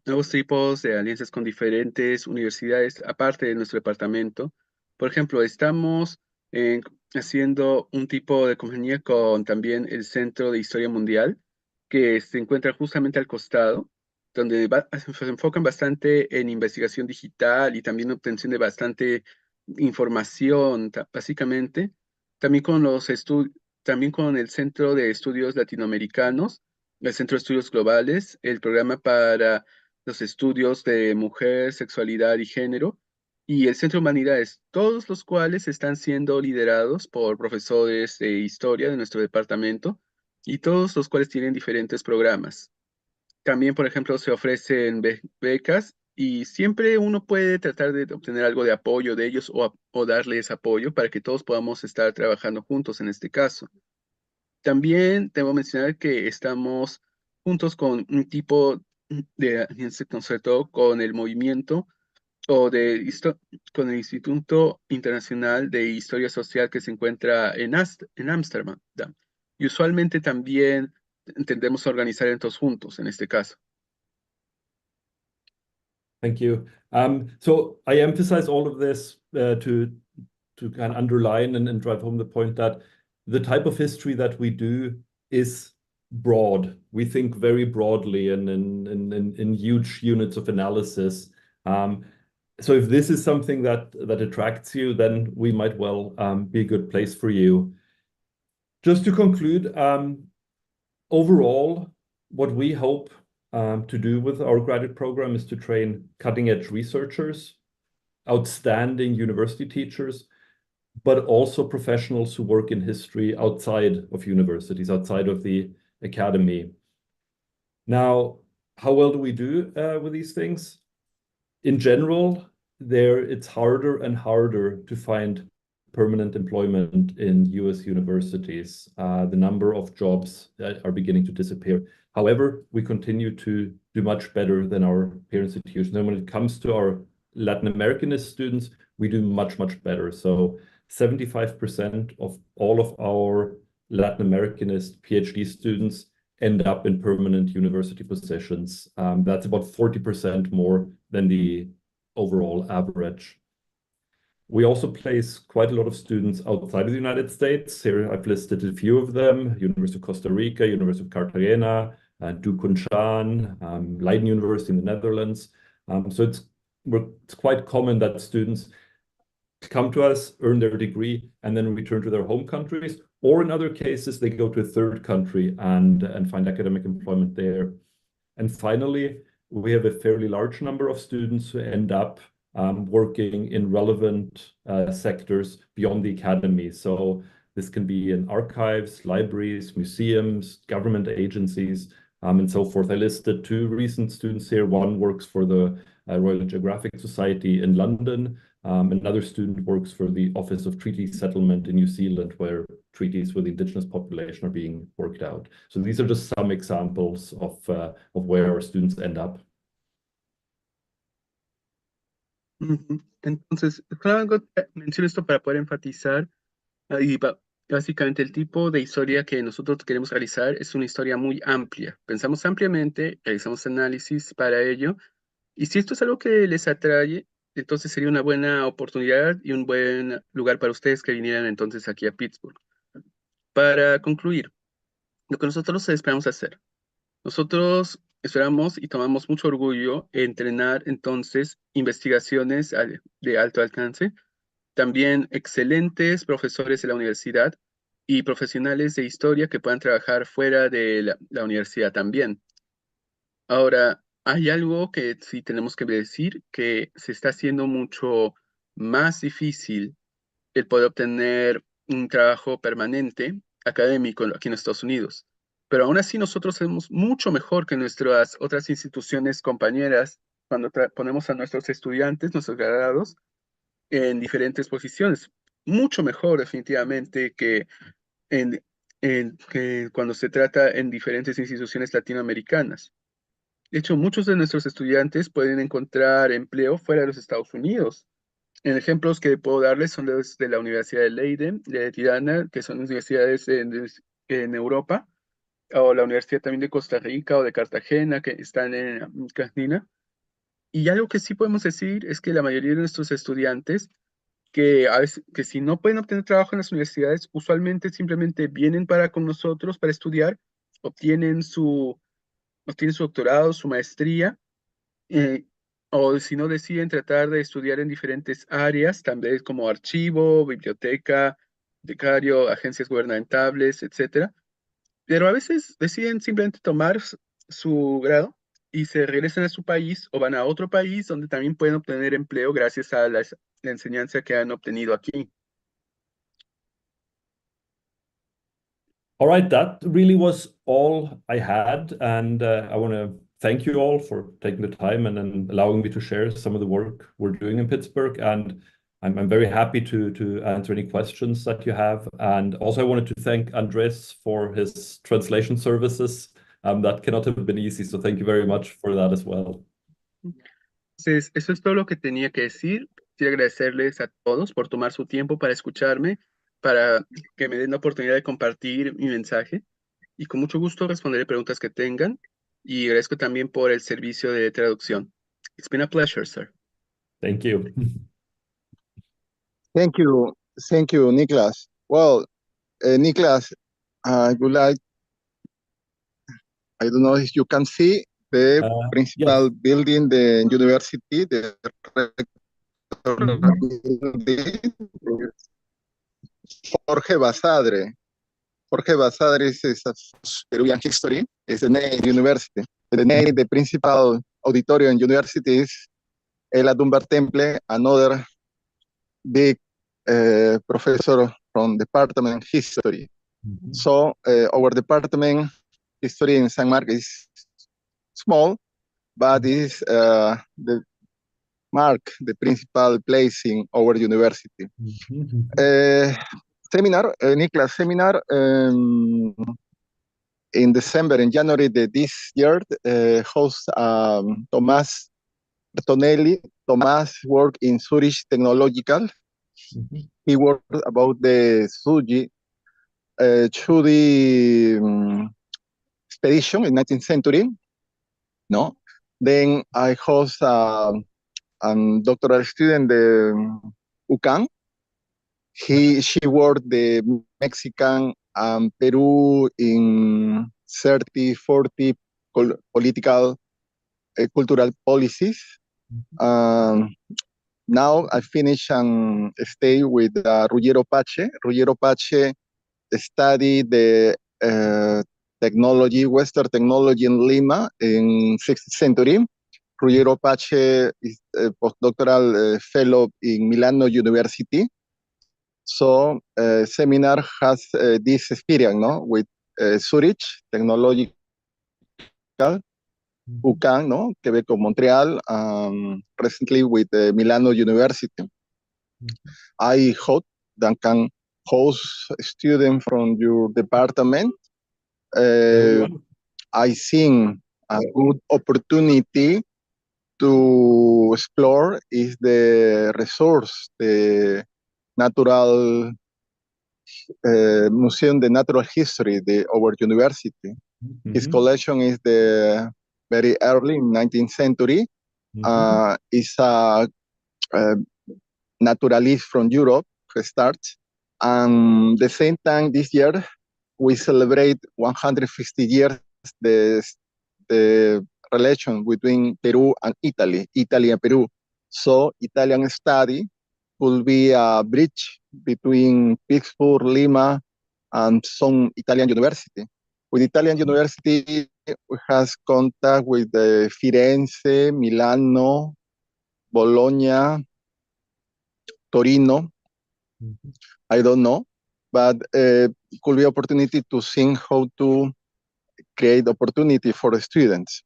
nuevos tipos de alianzas con diferentes universidades, aparte de nuestro departamento. Por ejemplo, estamos eh, haciendo un tipo de compañía con también el Centro de Historia Mundial, que se encuentra justamente al costado, donde se enfocan bastante en investigación digital y también obtención de bastante información, básicamente. También con también con el Centro de Estudios Latinoamericanos, el Centro de Estudios Globales, el programa para los estudios de mujer, sexualidad y género, y el Centro de Humanidades, todos los cuales están siendo liderados por profesores de historia de nuestro departamento, y todos los cuales tienen diferentes programas. También, por ejemplo, se ofrecen becas y siempre uno puede tratar de obtener algo de apoyo de ellos o darles apoyo para que todos podamos estar trabajando juntos en este caso. También debo mencionar que estamos juntos con un tipo de alianza concertó con el movimiento o con el Instituto Internacional de Historia Social que se encuentra en Ámsterdam. Y usualmente también tendemos a organizar eventos juntos en este caso. Thank you. So I emphasize all of this to kind of underline and drive home the point that the type of history that we do is broad. We think very broadly and in huge units of analysis. So if this is something that attracts you, then we might well be a good place for you. Just to conclude, overall, what we hope to do with our graduate program is to train cutting-edge researchers, outstanding university teachers, but also professionals who work in history outside of universities, outside of the academy. Now, how well do we do with these things? In general, it's harder and harder to find permanent employment in US universities. The number of jobs are beginning to disappear. However, we continue to do much better than our peer institutions. And when it comes to our Latin Americanist students, we do much, much better. So 75% of all of our Latin Americanist PhD students end up in permanent university positions. That's about 40% more than the overall average. We also place quite a lot of students outside of the United States. Here I've listed a few of them: University of Costa Rica, University of Cartagena, Dukunshan, Leiden University in the Netherlands. So it's quite common that students come to us, earn their degree, and then return to their home countries. Or in other cases, they go to a third country and find academic employment there. And finally, we have a fairly large number of students who end up working in relevant sectors beyond the academy. So this can be in archives, libraries, museums, government agencies, and so forth. I listed two recent students here. One works for the Royal Geographic Society in London. Another student works for the Office of Treaty Settlement in New Zealand, where treaties with the indigenous population are being worked out. So these are just some examples of where our students end up. Entonces, menciono esto para poder enfatizar y básicamente el tipo de historia que nosotros queremos realizar es una historia muy amplia. Pensamos ampliamente, realizamos análisis para ello, y si esto es algo que les atrae, entonces sería una buena oportunidad y un buen lugar para ustedes que vinieran entonces aquí a Pittsburgh. Para concluir, lo que nosotros esperamos hacer. Nosotros esperamos y tomamos mucho orgullo en entrenar entonces investigaciones de alto alcance, también excelentes profesores de la universidad y profesionales de historia que puedan trabajar fuera de la universidad también. Ahora, hay algo que sí tenemos que decir, que se está haciendo mucho más difícil el poder obtener un trabajo permanente académico aquí en Estados Unidos. Pero aún así nosotros somos mucho mejor que nuestras otras instituciones compañeras cuando ponemos a nuestros estudiantes, nuestros graduados, en diferentes posiciones. Mucho mejor definitivamente que cuando se trata en diferentes instituciones latinoamericanas. De hecho, muchos de nuestros estudiantes pueden encontrar empleo fuera de los Estados Unidos. En ejemplos que puedo darles son los de la Universidad de Leiden, de Tirana, que son universidades en Europa, o la Universidad también de Costa Rica o de Cartagena, que están en Cartagena. Y algo que sí podemos decir es que la mayoría de nuestros estudiantes, que a veces, que si no pueden obtener trabajo en las universidades, usualmente simplemente vienen para con nosotros para estudiar, obtienen obtienen su doctorado, su maestría, eh, o si no deciden tratar de estudiar en diferentes áreas, también como archivo, biblioteca, becario, agencias gubernamentales, etcétera. Pero a veces deciden simplemente tomar su grado y se regresan a su país o van a otro país donde también pueden obtener empleo gracias a la enseñanza que han obtenido aquí. All right, that really was all I had, and I want to thank you all for taking the time and then allowing me to share some of the work we're doing in Pittsburgh. And I'm very happy to answer any questions that you have. And also, I wanted to thank Andres for his translation services. That cannot have been easy, so thank you very much for that as well. Entonces, eso es todo lo que tenía que decir. Quiero agradecerles a todos por tomar su tiempo para escucharme, para que me den la oportunidad de compartir mi mensaje. Y con mucho gusto responderé preguntas que tengan. Y agradezco también por el servicio de traducción. It's been a pleasure, sir. Thank you. Thank you, Niklas. Well, Niklas, I would like, I don't know if you can see the principal Yes. building, the university, the Jorge Basadre. Jorge Basadre is a Peruvian history, is the name university. The name, the principal auditorium university is Ella Dunbar Temple, another big professor from Department History. So our department history in San Marcos is small, but is the principal place in our university. Seminar, Niklas, seminar in December and January this year, host Tomás Bertonelli. Tomás worked in Zurich Technological. He worked about the Tsuji expedition in 19th century. No, then I host a doctoral student, the UCAN. She worked the Mexican and Peru in 30, 40 political cultural policies. Now I finish and stay with Ruggiero Pache. Ruggiero Pache studied the technology, Western technology in Lima in 16th century. Ruggiero Pache is a postdoctoral fellow in Milano University. So seminar has this experience, no, with Zurich Technological, UCAN, no, Quebec, Montreal, recently with Milano University. I hope that can host a student from your department. I think a good opportunity to explore is the resource, the natural museum, the natural history, our university. His collection is the very early in 19th century. Is a naturalist from Europe who starts. And the same time this year, we celebrate 150 years the relation between Peru and Italy and Peru. So Italian study will be a bridge between Pittsburgh, Lima, and some Italian university. With Italian university, we have contact with Firenze, Milano, Bologna, Torino. I don't know, but it could be opportunity to think how to create opportunity for the students.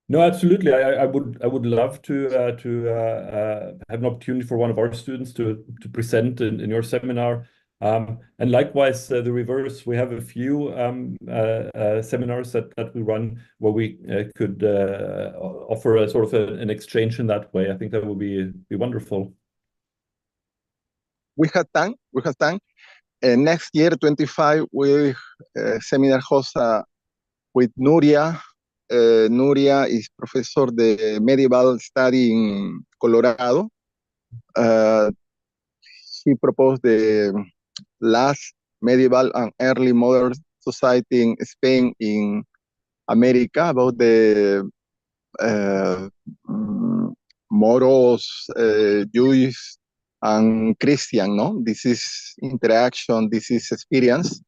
No, absolutely. I would love to have an opportunity for one of our students to present in your seminar. And likewise, the reverse. We have a few seminars that we run where we could offer a sort of an exchange in that way. I think that would be wonderful. We have time. Next year, 25, we seminar host with Nuria. Nuria is professor de medieval study in Colorado. She proposed the last medieval and early modern society in Spain in America about the Moros, Jews, and Christian, no? This is interaction, this is experience.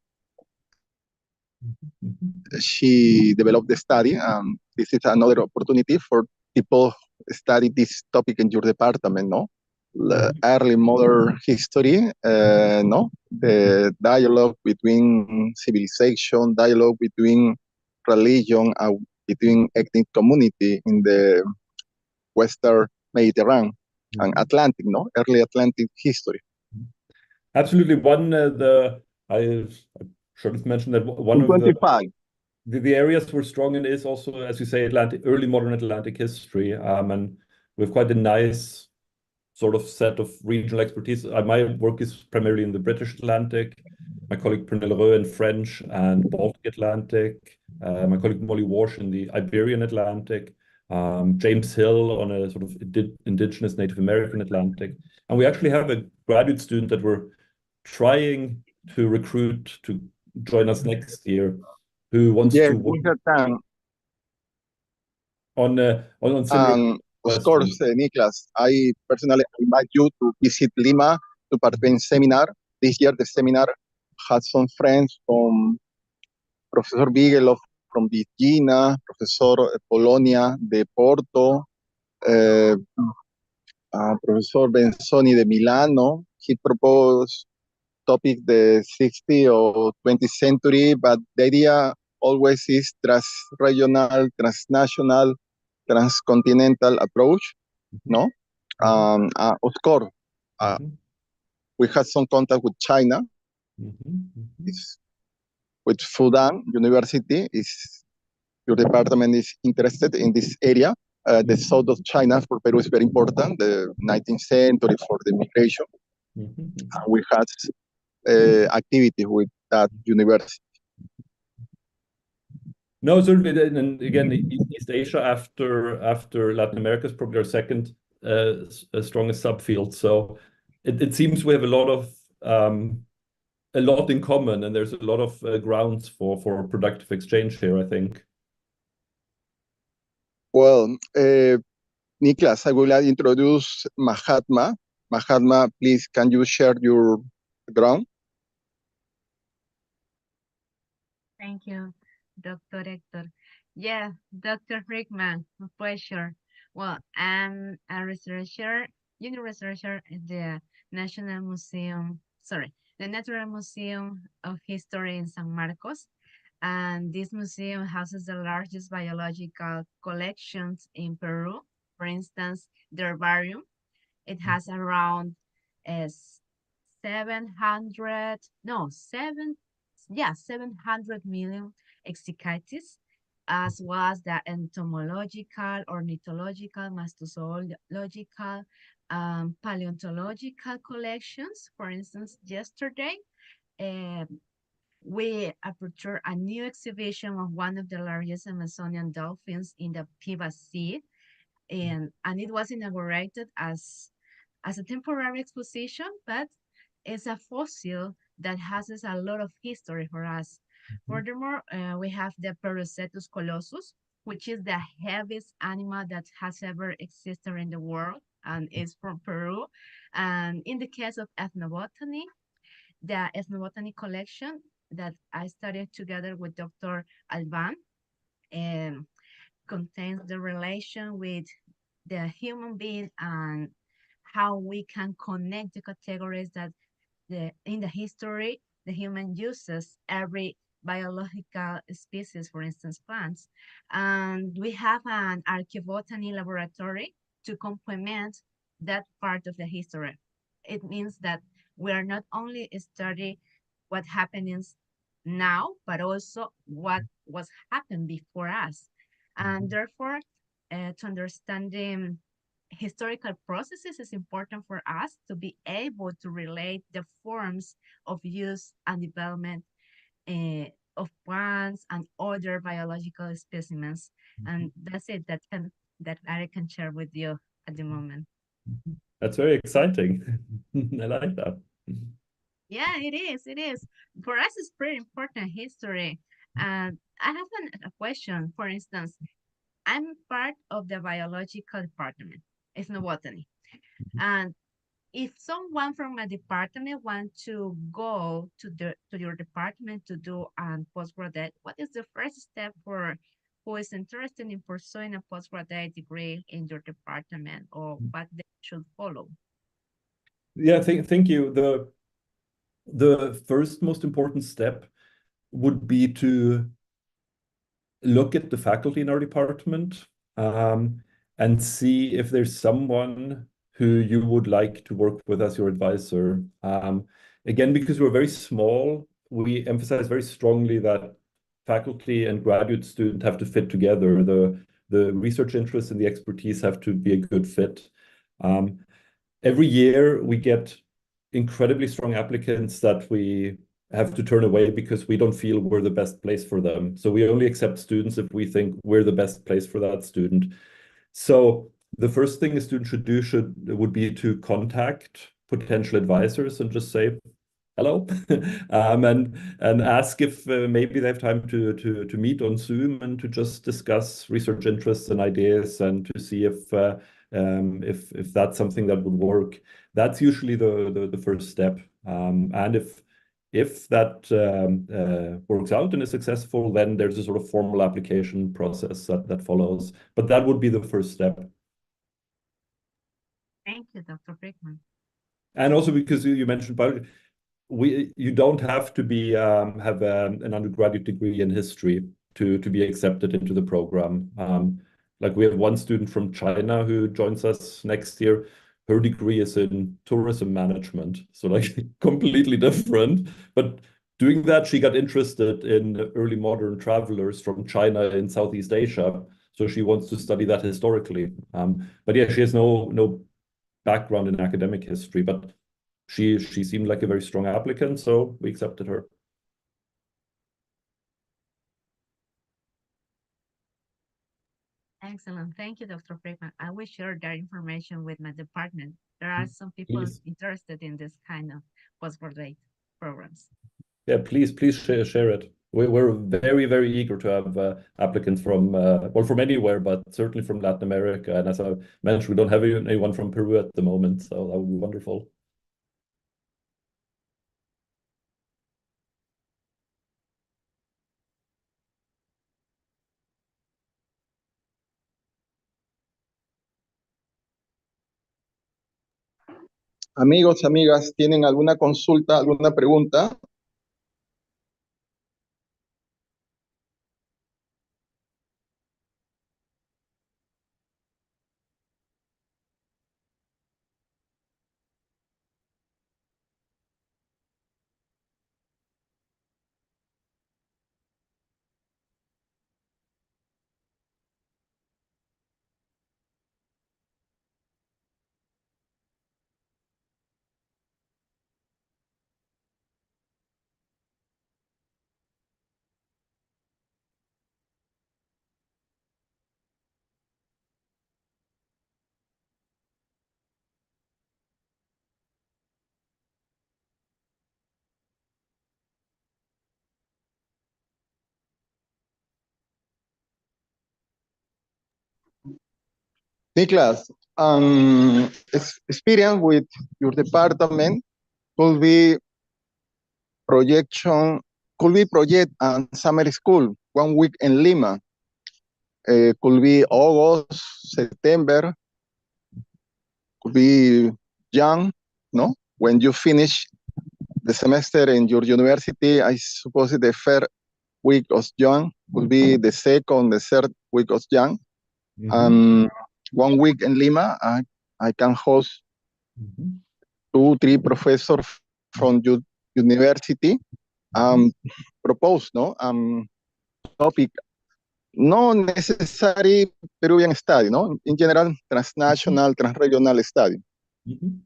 She developed the study, and this is another opportunity for people study this topic in your department, no? Early modern history, no? The dialogue between civilization, dialogue between religion, between ethnic community in the Western Mediterranean and Atlantic, no? Early Atlantic history. Absolutely. I should have mentioned that one of 25. The areas we're strong in is also, as you say, early modern Atlantic history, and we have quite a nice sort of set of regional expertise. My work is primarily in the British Atlantic. My colleague Pernille Røe in French and Baltic Atlantic. My colleague Molly Walsh in the Iberian Atlantic. James Hill on a sort of indigenous Native American Atlantic. And we actually have a graduate student that we're trying to recruit to join us next year, who wants to work on similar of course, Niklas, I personally invite you to visit Lima to participate in seminar. This year, the seminar had some friends from Professor Bigelow from Virginia, Professor Polonia de Porto, Professor Benzoni de Milano. He proposed topic the 60th or 20th century, but the idea always is trans-regional, transnational, transcontinental approach, no? Of course, we had some contact with China, with Fudan University. Your department is interested in this area. The south of China for Peru is very important, the 19th century for the migration. We had activity with that university. No, certainly, and again, East Asia after Latin America is probably our second strongest subfield. So it seems we have a lot in common, and there's a lot of grounds for productive exchange here, I think. Well, Niklas, I would like to introduce Mahatma. Mahatma, please, can you share your background? Thank you, Dr. Hector. Yeah, Dr. Frickman, a pleasure. Well, I'm a junior researcher at the National Museum, the Natural Museum of History in San Marcos. And this museum houses the largest biological collections in Peru. For instance, the herbarium. It has around 700 million excicates, as well as the entomological, ornithological, mastozoological, paleontological collections. For instance, yesterday, we apertured a new exhibition of one of the largest Amazonian dolphins in the Piva Sea, and it was inaugurated as a temporary exposition, but it's a fossil that has a lot of history for us. Furthermore, we have the Perocetus colossus, which is the heaviest animal that has ever existed in the world and is from Peru. And in the case of ethnobotany, the ethnobotany collection that I studied together with Dr. Alban contains the relation with the human being and how we can connect the categories that in the history, the human uses every biological species, for instance, plants. And we have an archaeobotany laboratory to complement that part of the history. It means that we are not only studying what happens now, but also what was happened before us. And therefore, to understand historical processes is important for us to be able to relate the forms of use and development of plants and other biological specimens. And that's it that I can share with you at the moment. That's very exciting. I like that. Yeah, it is. It is. For us, it's pretty important history. And I have a question. For instance, I'm part of the biological department, ethnobotany. And if someone from my department wants to go to your department to do a postgraduate, what is the first step for who is interested in pursuing a postgraduate degree in your department, or what they should follow? Yeah, thank you. The first most important step would be to look at the faculty in our department and see if there's someone who you would like to work with as your advisor. Again, because we're very small, we emphasize very strongly that faculty and graduate students have to fit together. The research interests and the expertise have to be a good fit. Every year we get incredibly strong applicants that we have to turn away because we don't feel we're the best place for them. So we only accept students if we think we're the best place for that student. So the first thing a student should do would be to contact potential advisors and just say hello, and ask if maybe they have time to meet on Zoom and to just discuss research interests and ideas and to see if that's something that would work. That's usually the first step. And if that works out and is successful, then there's a sort of formal application process that follows. But that would be the first step. Thank you, Dr. Brickman. And also because you mentioned biology, you don't have to be have an undergraduate degree in history to be accepted into the program. Like we have one student from China who joins us next year. Her degree is in tourism management, so like completely different. But doing that, she got interested in early modern travelers from China in Southeast Asia. So she wants to study that historically. But yeah, she has no background in academic history, but she seemed like a very strong applicant, so we accepted her. Excellent. Thank you, Dr. Friedman. I will share that information with my department. There are some people interested in this kind of postgraduate programs. Yeah, please share it. We're very, very eager to have applicants from, well, from anywhere, but certainly from Latin America. And as I mentioned, we don't have anyone from Peru at the moment, so that would be wonderful. Amigos, amigas, ¿tienen alguna consulta, alguna pregunta? Niklas, experience with your department could be project and summer school, 1 week in Lima. Could be August, September, could be Jan, no? When you finish the semester in your university, I suppose the first week of Jan could be the second, the third week of Jan. 1 week in Lima, I can host 2-3 professors from your university propose topic No necessary Peruvian study, no? In general, transnational, transregional study. Mhm.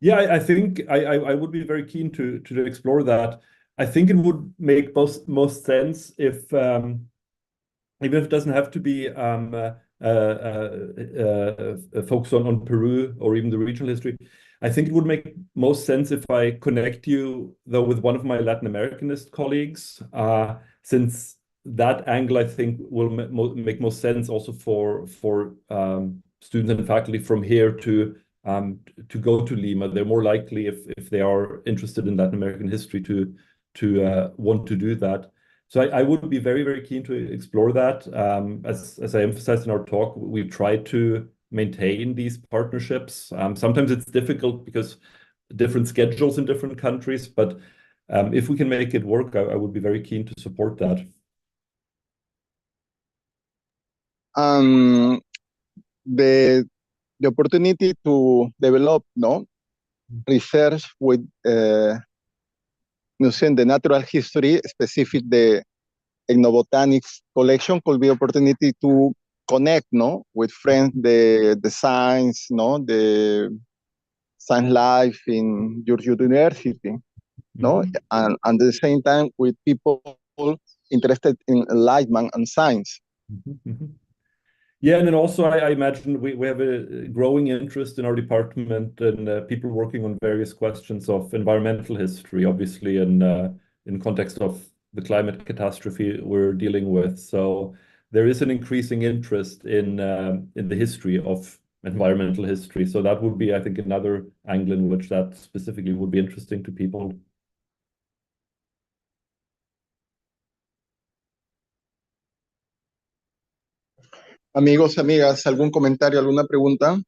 Yeah, I think I would be very keen to explore that. I think it would make most sense if even if it doesn't have to be focus on Peru or even the regional history. I think it would make most sense if I connect you though with one of my Latin Americanist colleagues, since that angle I think will make most sense also for students and faculty from here to go to Lima. They're more likely if they are interested in Latin American history to want to do that. So I would be very, very keen to explore that. As I emphasized in our talk, we've tried to maintain these partnerships. Sometimes it's difficult because different schedules in different countries, but if we can make it work, I would be very keen to support that. The opportunity to develop, no, research with museum the natural history, specific the ethnobotanics collection, could be opportunity to connect, no, with friends the science, no, the science life in your university, no, and at the same time with people interested in enlightenment and science. Yeah, and then also I imagine we have a growing interest in our department and people working on various questions of environmental history, obviously, in context of the climate catastrophe we're dealing with. So there is an increasing interest in the history of environmental history. So that would be, I think, another angle in which that specifically would be interesting to people. Amigos, amigas, ¿algún comentario, alguna pregunta?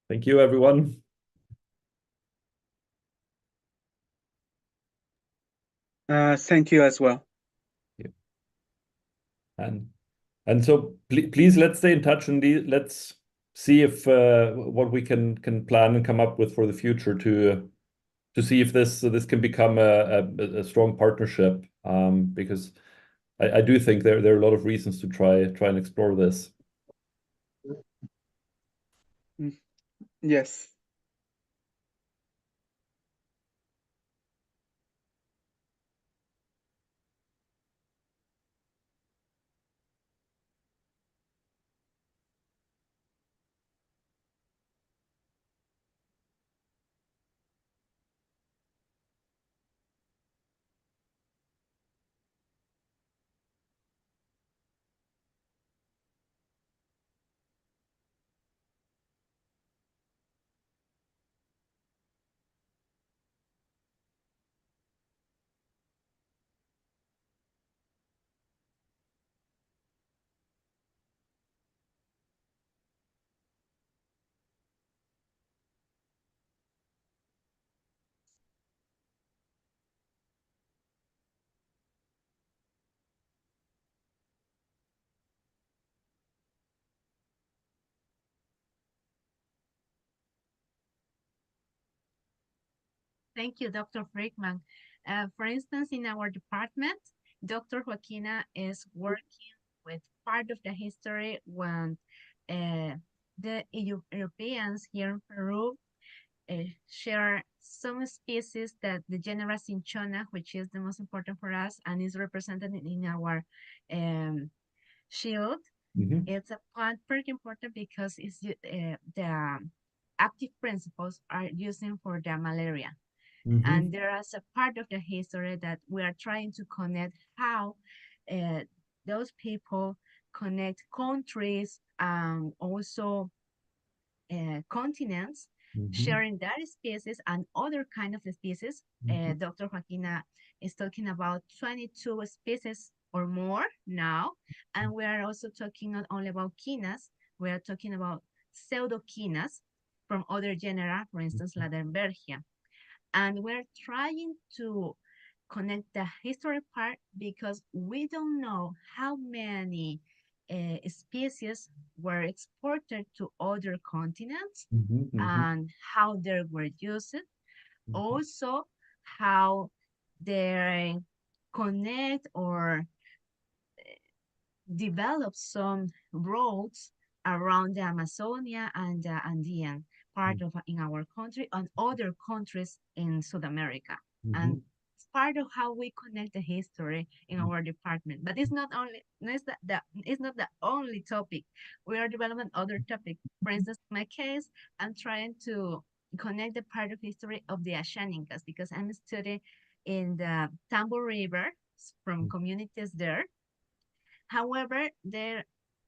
Thank you, everyone. Thank you as well. Yeah. And so please let's stay in touch and let's see if what we can plan and come up with for the future to see if this can become a strong partnership, because I do think there are a lot of reasons to try and explore this. Yes. Thank you, Dr. Frickman. For instance, in our department, Dr. Joaquina is working with part of the history when the Europeans here in Peru share some species that the genera Cinchona, which is the most important for us and is represented in our shield. It's a plant pretty important because it's the active principles are using for the malaria. And there is a part of the history that we are trying to connect how those people connect countries and also continents, sharing that species and other kind of species. Dr. Joaquina is talking about 22 species or more now. And we are also talking not only about quinas, we are talking about pseudoquinas from other genera, for instance, Ladenbergia. And we're trying to connect the history part because we don't know how many species were exported to other continents and how they were used. Also, how they connect or develop some roads around the Amazonia and the Andean part of in our country and other countries in South America. And it's part of how we connect the history in our department. But it's not the only topic. We are developing other topics. For instance, in my case, I'm trying to connect the part of history of the Ashaninkas because I'm studying in the Tambo River from communities there. However,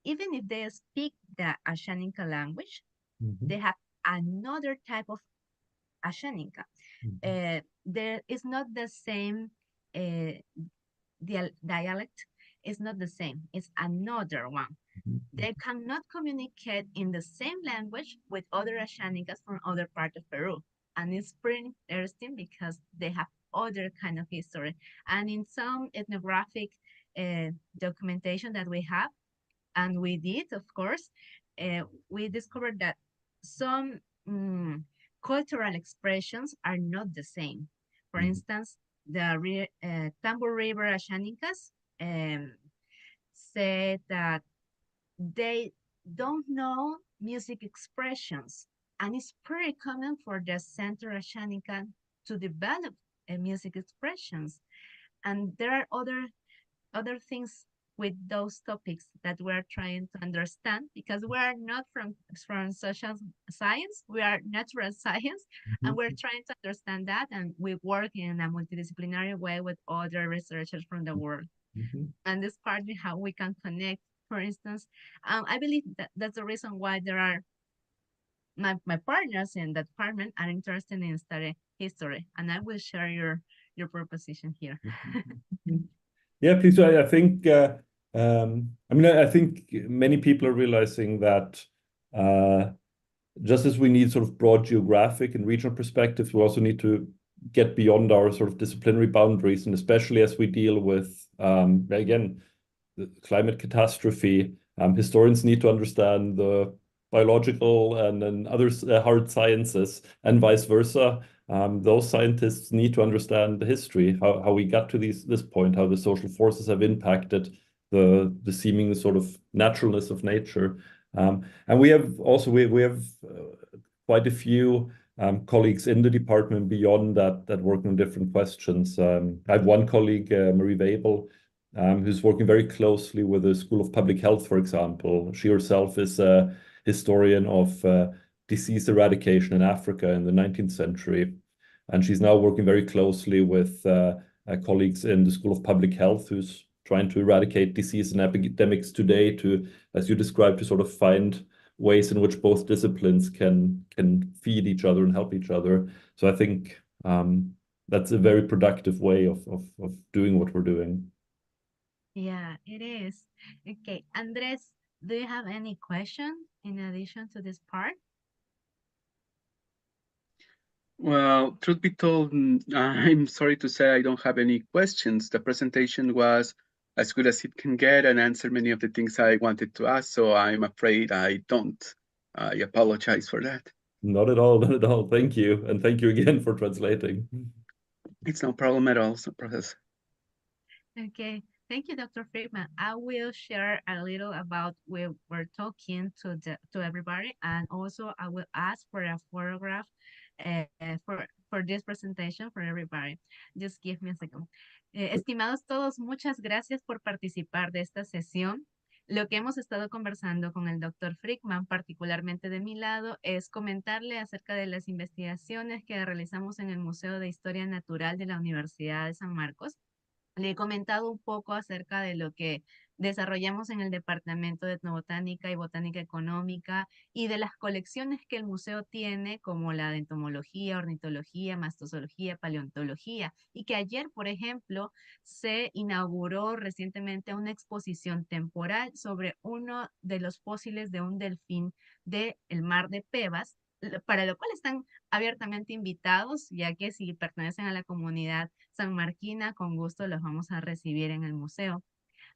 even if they speak the Ashaninka language, they have another type of Ashaninka. There is not the same dialect. It's not the same. It's another one. They cannot communicate in the same language with other Ashaninkas from other parts of Peru. And it's pretty interesting because they have other kind of history. And in some ethnographic documentation that we have, and we did, of course, we discovered that some cultural expressions are not the same. For instance, the Tambo River Ashaninkas said that they don't know music expressions, and it's pretty common for the Central Ashaninka to develop music expressions. And there are other things with those topics that we're trying to understand because we're not from social science, we are natural science, and we're trying to understand that, and we work in a multidisciplinary way with other researchers from the world. And this partly how we can connect, for instance. I believe that that's the reason why there are my partners in the department are interested in studying history, and I will share your proposition here. Yeah, please. I think, I think many people are realizing that just as we need sort of broad geographic and regional perspectives, we also need to get beyond our sort of disciplinary boundaries, and especially as we deal with, again, the climate catastrophe, historians need to understand the biological and other hard sciences, and vice versa. Those scientists need to understand the history, how we got to this point, how the social forces have impacted the seeming sort of naturalness of nature. And we have also we have quite a few colleagues in the department beyond that working on different questions. I have one colleague, Marie Wabel, who's working very closely with the School of Public Health, for example. She herself is a historian of disease eradication in Africa in the 19th century. And she's now working very closely with colleagues in the School of Public Health, who's trying to eradicate disease and epidemics today to, as you described, to sort of find ways in which both disciplines can feed each other and help each other. So I think that's a very productive way of doing what we're doing. Yeah, it is. Okay, Andres, do you have any question in addition to this part? Well, truth be told, I'm sorry to say I don't have any questions. The presentation was as good as it can get and answered many of the things I wanted to ask, so I'm afraid I don't. I apologize for that. Not at all, not at all. Thank you. And thank you again for translating. It's no problem at all, it's no process. Okay, Thank you, Dr. Friedman. I will share a little about what we're talking to everybody, and also I will ask for a photograph for this presentation for everybody. Just give me a second. Estimados todos, muchas gracias por participar de esta sesión. Lo que hemos estado conversando con el Dr. Friedman, particularmente de mi lado, es comentarle acerca de las investigaciones que realizamos en el Museo de Historia Natural de la Universidad de San Marcos. Le he comentado un poco acerca de lo que desarrollamos en el Departamento de Etnobotánica y Botánica Económica y de las colecciones que el museo tiene, como la de entomología, ornitología, mastozoología, paleontología, y que ayer, por ejemplo, se inauguró recientemente una exposición temporal sobre uno de los fósiles de un delfín del mar de Pebas, para lo cual están abiertamente invitados, ya que si pertenecen a la comunidad sanmarquina, con gusto los vamos a recibir en el museo.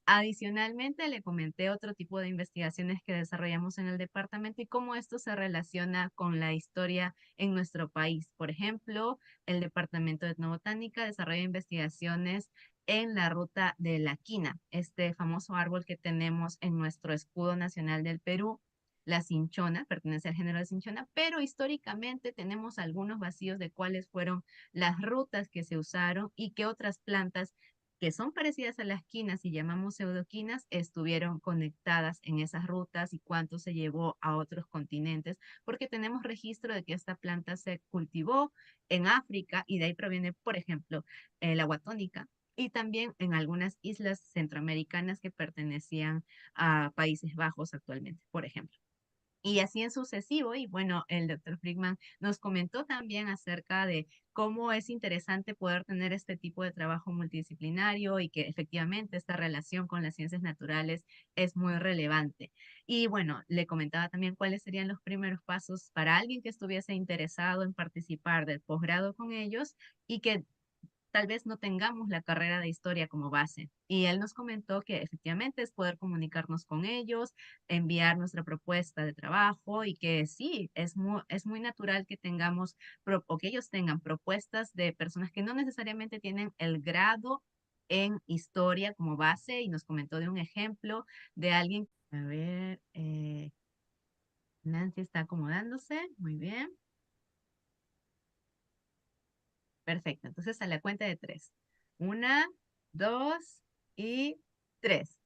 Adicionalmente, le comenté otro tipo de investigaciones que desarrollamos en el departamento y cómo esto se relaciona con la historia en nuestro país. Por ejemplo, el Departamento de Etnobotánica desarrolla investigaciones en la ruta de la quina, este famoso árbol que tenemos en nuestro escudo nacional del Perú. La cinchona pertenece al género de cinchona, pero históricamente tenemos algunos vacíos de cuáles fueron las rutas que se usaron y qué otras plantas que son parecidas a las quinas y llamamos pseudoquinas, estuvieron conectadas en esas rutas y cuánto se llevó a otros continentes, porque tenemos registro de que esta planta se cultivó en África y de ahí proviene, por ejemplo, la guatónica, y también en algunas islas centroamericanas que pertenecían a Países Bajos actualmente, por ejemplo. Y así en sucesivo, y bueno, el doctor Friedman nos comentó también acerca de cómo es interesante poder tener este tipo de trabajo multidisciplinario y que efectivamente esta relación con las ciencias naturales es muy relevante. Y bueno, le comentaba también cuáles serían los primeros pasos para alguien que estuviese interesado en participar del posgrado con ellos y que tal vez no tengamos la carrera de historia como base. Y él nos comentó que efectivamente es poder comunicarnos con ellos, enviar nuestra propuesta de trabajo y que sí, es muy natural que tengamos o que ellos tengan propuestas de personas que no necesariamente tienen el grado en historia como base y nos comentó de un ejemplo de alguien, a ver, Nancy está acomodándose, muy bien. Perfecto, entonces a la cuenta de 3. 1, 2 y 3.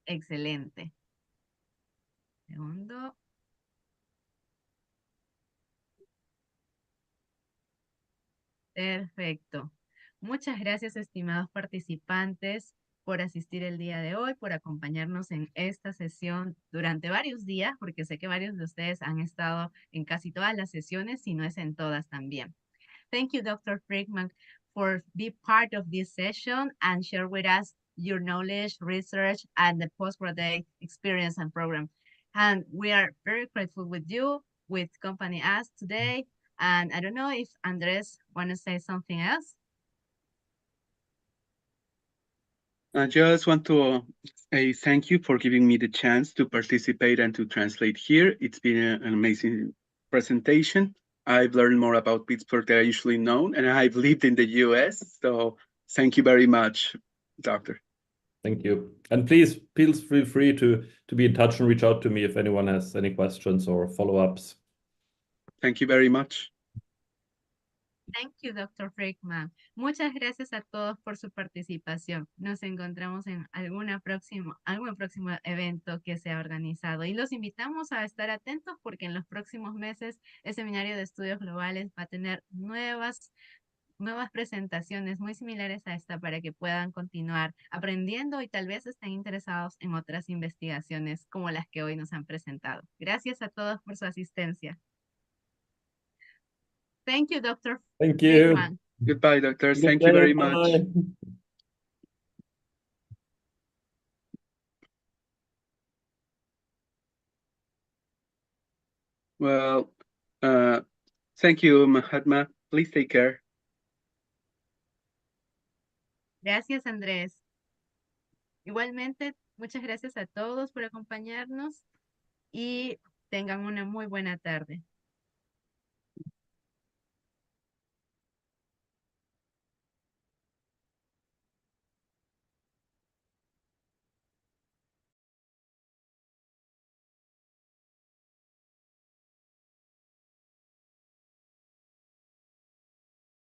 Excelente. Segundo. Perfecto. Muchas gracias, estimados participantes, por asistir el día de hoy, por acompañarnos en esta sesión durante varios días, porque sé que varios de ustedes han estado en casi todas las sesiones, si no es en todas también. Thank you, Dr. Friedman, for being part of this session and share with us your knowledge, research, and the postgraduate experience and program. And we are very grateful with you, with Company Us today. And I don't know if Andres want to say something else. I just want to say thank you for giving me the chance to participate and to translate here. It's been an amazing presentation. I've learned more about Pittsburgh than I usually know, and I've lived in the US. So thank you very much, Doctor. Thank you. And please feel free to be in touch and reach out to me if anyone has any questions or follow-ups. Thank you very much. Thank you, Dr. Friedman. Muchas gracias a todos por su participación. Nos encontramos en algún próximo evento que se ha organizado y los invitamos a estar atentos porque en los próximos meses el Seminario de Estudios Globales va a tener nuevas presentaciones muy similares a esta para que puedan continuar aprendiendo y tal vez estén interesados en otras investigaciones como las que hoy nos han presentado. Gracias a todos por su asistencia. Thank you, Dr. Thank you. Friedman. Goodbye, Doctor. Good Thank you very day. much. Bye. Well, thank you, Mahatma. Please take care. Gracias, Andrés. Igualmente, muchas gracias a todos por acompañarnos y tengan una muy buena tarde.